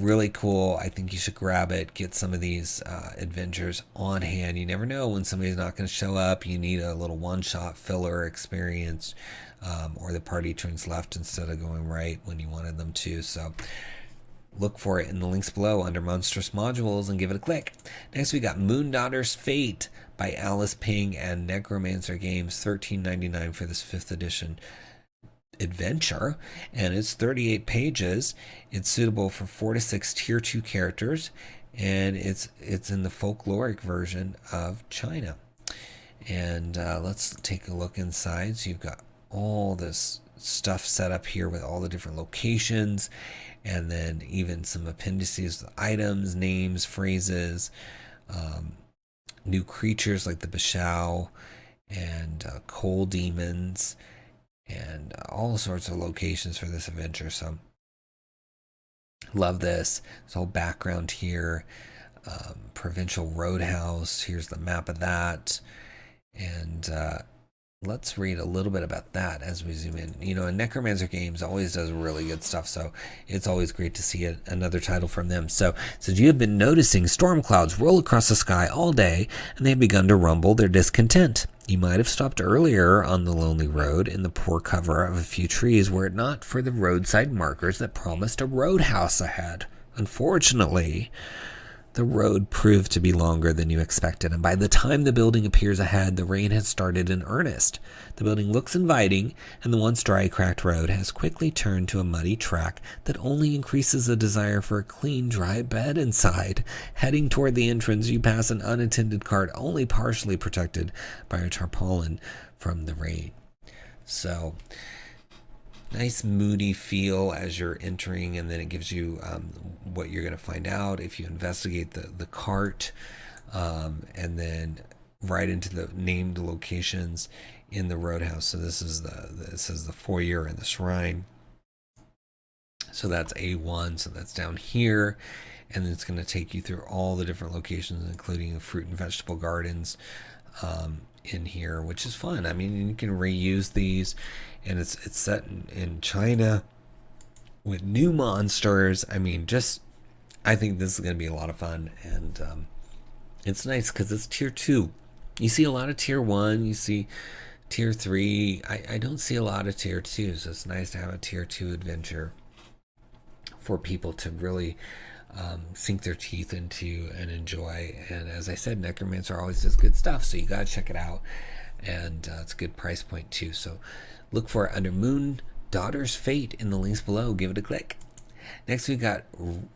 really cool. I think you should grab it, get some of these adventures on hand. You never know when somebody's not going to show up. You need a little one-shot filler experience, or the party turns left instead of going right when you wanted them to. So look for it in the links below under Monstrous Modules and give it a click. Next we got Moondaughter's Fate by Alice Ping and Necromancer Games, $13.99 for this 5th edition adventure, and it's 38 pages. It's suitable for 4 to 6 tier 2 characters, and it's in the folkloric version of China. And let's take a look inside. So you've got all this stuff set up here with all the different locations, and then even some appendices with items, names, phrases, new creatures like the 𝙭, and coal demons, and all sorts of locations for this adventure. So Love this. This whole background here. Provincial Roadhouse. Here's the map of that. And let's read a little bit about that as we zoom in. You know, Necromancer Games always does really good stuff, so it's always great to see another title from them. So you have been noticing storm clouds roll across the sky all day, and they have begun to rumble their discontent. You might have stopped earlier on the lonely road in the poor cover of a few trees were it not for the roadside markers that promised a roadhouse ahead. Unfortunately, the road proved to be longer than you expected, and by the time the building appears ahead, the rain has started in earnest. The building looks inviting, and the once dry, cracked road has quickly turned to a muddy track that only increases a desire for a clean, dry bed inside. Heading toward the entrance, you pass an unattended cart only partially protected by a tarpaulin from the rain. So, nice moody feel as you're entering, and then it gives you what you're going to find out if you investigate the cart, and then right into the named locations in the roadhouse. So this is the foyer and the shrine. So that's A1, so that's down here, and then it's going to take you through all the different locations, including the fruit and vegetable gardens in here, which is fun. I mean, you can reuse these, and it's set in China with new monsters. I mean, I think this is going to be a lot of fun, and it's nice because it's tier 2. You see a lot of tier 1, you see tier 3. I don't see a lot of tier 2, so it's nice to have a tier 2 adventure for people to really sink their teeth into and enjoy. And as I said, Necromancer always does good stuff, so you gotta check it out. And it's a good price point too. So look for it under Moon Daughter's Fate in the links below. Give it a click. Next we got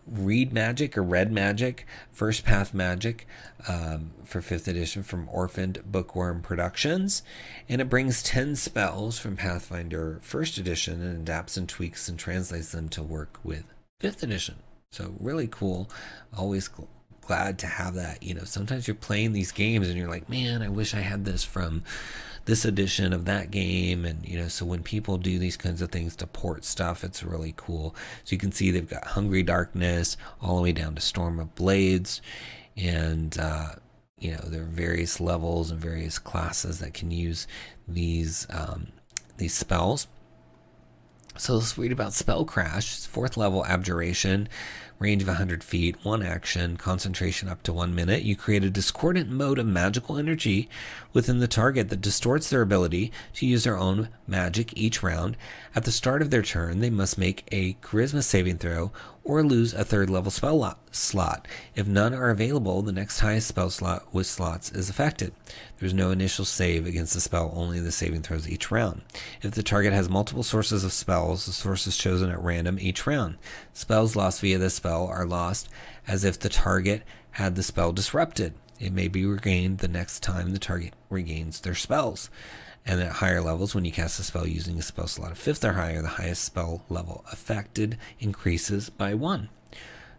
Read Magic or Red Magic, First Path Magic for 5th edition from Orphaned Bookworm Productions. And it brings 10 spells from Pathfinder 1st edition and adapts and tweaks and translates them to work with 5th edition. So really cool. Always glad to have that. You know, sometimes you're playing these games and you're like, man, I wish I had this from this edition of that game. And, you know, so when people do these kinds of things to port stuff, it's really cool. So you can see they've got Hungry Darkness all the way down to Storm of Blades. And, you know, there are various levels and various classes that can use these spells. So let's read about Spell Crash. It's 4th level Abjuration, range of 100 feet, 1 action, concentration up to 1 minute. You create a discordant mode of magical energy within the target that distorts their ability to use their own magic each round. At the start of their turn, they must make a charisma saving throw or lose a 3rd level spell slot. If none are available, the next highest spell slot with slots is affected. There's no initial save against the spell, only the saving throws each round. If the target has multiple sources of spells, the source is chosen at random each round. Spells lost via this spell are lost as if the target had the spell disrupted. It may be regained the next time the target regains their spells. And at higher levels, when you cast a spell using a spell slot of 5th or higher, the highest spell level affected increases by 1.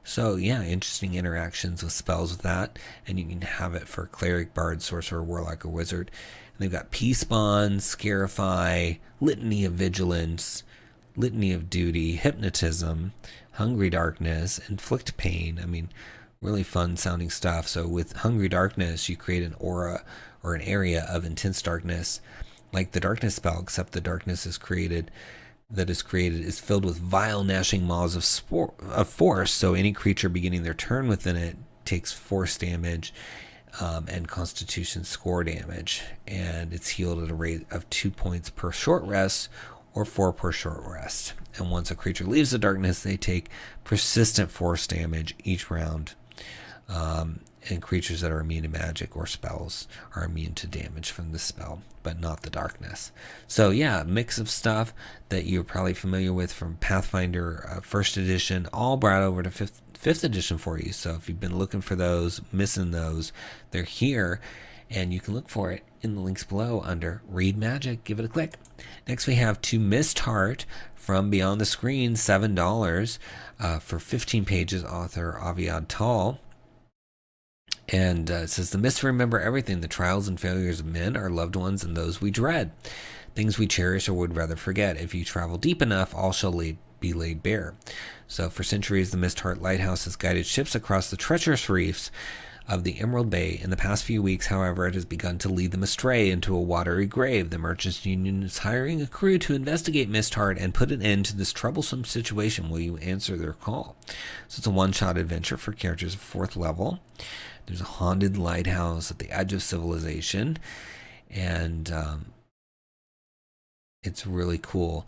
So yeah, interesting interactions with spells with that. And you can have it for Cleric, Bard, Sorcerer, Warlock, or Wizard. And they've got Peace Bond, Scarify, Litany of Vigilance, Litany of Duty, Hypnotism, Hungry Darkness, Inflict Pain. I mean, really fun sounding stuff. So with Hungry Darkness, you create an aura or an area of intense darkness, like the darkness spell, except the darkness is filled with vile gnashing maws of force. So any creature beginning their turn within it takes force damage and constitution score damage, and it's healed at a rate of 2 points per short rest or 4 per short rest. And once a creature leaves the darkness, they take persistent force damage each round. And creatures that are immune to magic or spells are immune to damage from the spell, but not the darkness. So yeah, a mix of stuff that you're probably familiar with from Pathfinder 1st edition, all brought over to 5th edition for you. So if you've been looking for those, missing those, they're here, and you can look for it in the links below under Read Magic. Give it a click. Next we have To Mistheart from Beyond the Screen, $7 for 15 pages, author Aviad Tal. And it says, the myths remember everything. The trials and failures of men, our loved ones, and those we dread. Things we cherish or would rather forget. If you travel deep enough, all shall be laid bare. So for centuries, the Mistheart Lighthouse has guided ships across the treacherous reefs of the Emerald Bay. In the past few weeks, however, it has begun to lead them astray into a watery grave. The Merchants Union is hiring a crew to investigate Mistheart and put an end to this troublesome situation. Will you answer their call? So it's a one-shot adventure for characters of 4th level. There's a haunted lighthouse at the edge of civilization, and it's really cool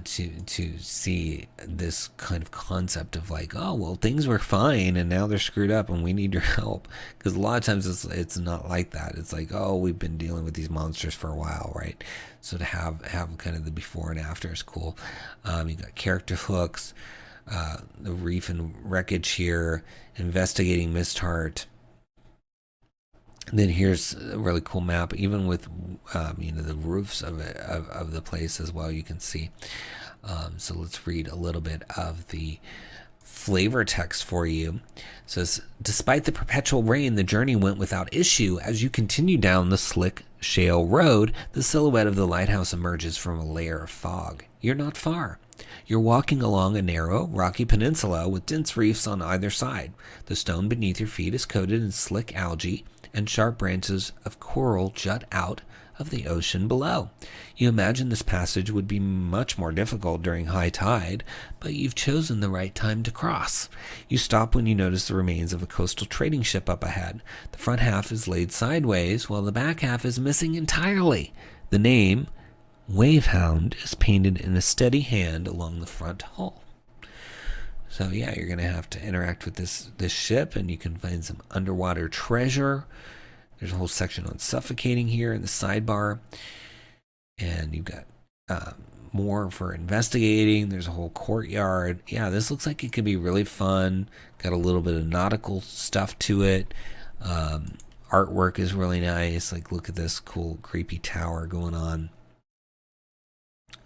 to see this kind of concept of like, oh, well, things were fine and now they're screwed up and we need your help. Because a lot of times it's not like that. It's like, oh, we've been dealing with these monsters for a while, right? So to have kind of the before and after is cool. You got character hooks, the reef and wreckage here, investigating Mistheart. And then here's a really cool map, even with the roofs of the place as well. You can see. So let's read a little bit of the flavor text for you. It says, despite the perpetual rain, the journey went without issue. As you continue down the slick shale road, the silhouette of the lighthouse emerges from a layer of fog. You're not far. You're walking along a narrow, rocky peninsula with dense reefs on either side. The stone beneath your feet is coated in slick algae, and sharp branches of coral jut out of the ocean below. You imagine this passage would be much more difficult during high tide, but you've chosen the right time to cross. You stop when you notice the remains of a coastal trading ship up ahead. The front half is laid sideways, while the back half is missing entirely. The name, Wavehound, is painted in a steady hand along the front hull. So yeah, you're going to have to interact with this ship, and you can find some underwater treasure. There's a whole section on suffocating here in the sidebar. And you've got more for investigating. There's a whole courtyard. Yeah, this looks like it could be really fun. Got a little bit of nautical stuff to it. Artwork is really nice. Like, look at this cool, creepy tower going on.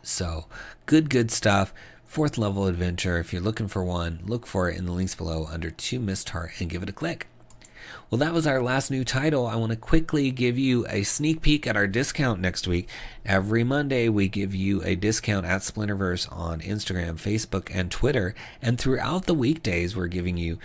So, good stuff. 4th level adventure. If you're looking for one, look for it in the links below under To Mistheart and give it a click. Well, that was our last new title. I want to quickly give you a sneak peek at our discount next week. Every Monday, we give you a discount at Splinterverse on Instagram, Facebook, and Twitter. And throughout the weekdays, we're giving you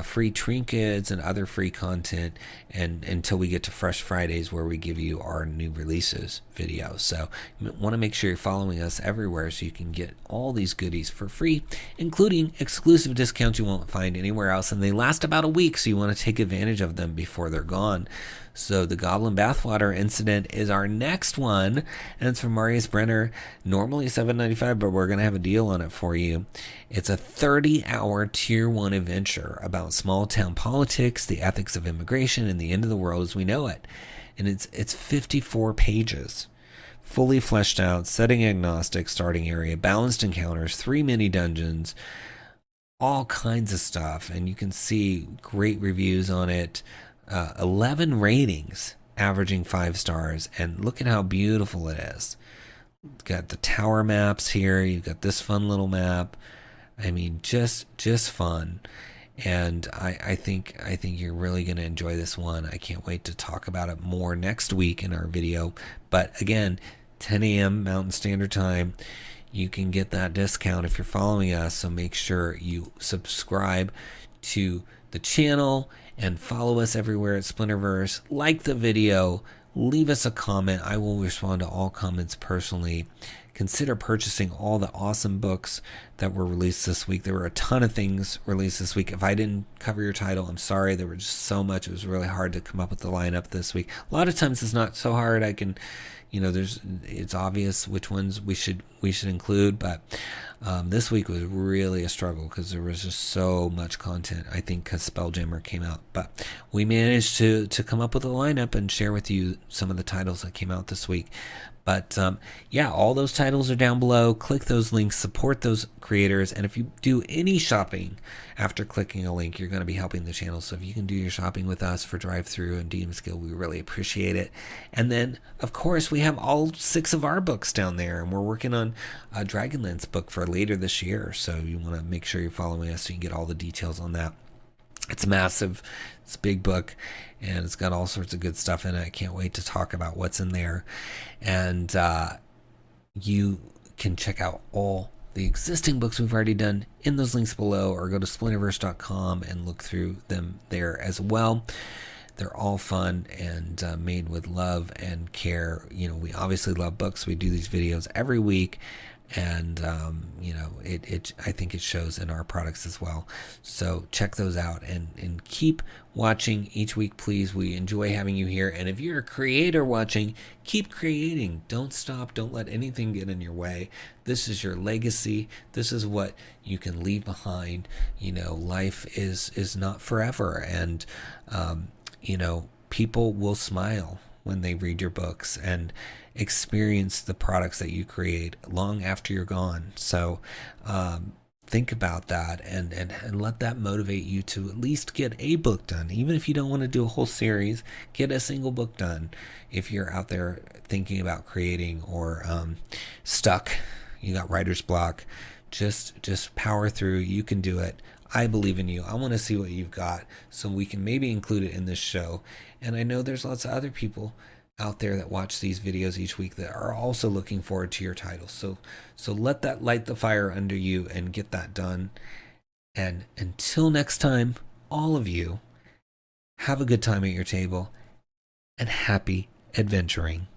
free trinkets and other free content, and until we get to Fresh Fridays, where we give you our new releases videos. So you want to make sure you're following us everywhere so you can get all these goodies for free, including exclusive discounts you won't find anywhere else. And they last about a week, so you want to take advantage of them before they're gone. So the Goblin Bathwater Incident is our next one, and it's from Marius Brenner. Normally $7.95, but we're going to have a deal on it for you. It's a 30-hour Tier 1 adventure about small-town politics, the ethics of immigration, and the end of the world as we know it. And it's 54 pages. Fully fleshed out, setting agnostic, starting area, balanced encounters, 3 mini dungeons, all kinds of stuff. And you can see great reviews on it. 11 ratings, averaging 5 stars, and look at how beautiful it is. You've got the tower maps here. You've got this fun little map. I mean, just fun. And I think you're really going to enjoy this one. I can't wait to talk about it more next week in our video. But again, 10 a.m. Mountain Standard Time. You can get that discount if you're following us. So make sure you subscribe to the channel and follow us everywhere at Splinterverse. Like the video, leave us a comment. I will respond to all comments personally. Consider purchasing all the awesome books that were released this week. There were a ton of things released this week. If I didn't cover your title, I'm sorry. There were just so much. It was really hard to come up with the lineup this week. A lot of times it's not so hard. I can, it's obvious which ones we should include, but this week was really a struggle because there was just so much content, I think, because Spelljammer came out. But we managed to come up with a lineup and share with you some of the titles that came out this week. But yeah, all those titles are down below. Click those links, support those creators, and if you do any shopping after clicking a link, you're going to be helping the channel. So if you can do your shopping with us for DriveThru and DM Skill, we really appreciate it. And then, of course, we have all 6 of our books down there, and we're working on a Dragonlance book for later this year. So you want to make sure you're following us so you can get all the details on that. It's massive. It's a big book, and it's got all sorts of good stuff in it. I can't wait to talk about what's in there. And you can check out all the existing books we've already done in those links below, or go to splinterverse.com and look through them there as well. They're all fun and made with love and care. You know, we obviously love books. We do these videos every week, and you know, I think it shows in our products as well. So check those out and keep watching each week, please. We enjoy having you here. And if you're a creator watching, keep creating. Don't stop. Don't let anything get in your way. This is your legacy. This is what you can leave behind. You know, life is not forever, and you know, people will smile when they read your books and experience the products that you create long after you're gone. So think about that and let that motivate you to at least get a book done. Even if you don't want to do a whole series, get a single book done. If you're out there thinking about creating or stuck, you got writer's block, just power through. You can do it. I believe in you. I want to see what you've got so we can maybe include it in this show. And I know there's lots of other people out there that watch these videos each week that are also looking forward to your titles. So let that light the fire under you and get that done. And until next time, all of you, have a good time at your table and happy adventuring.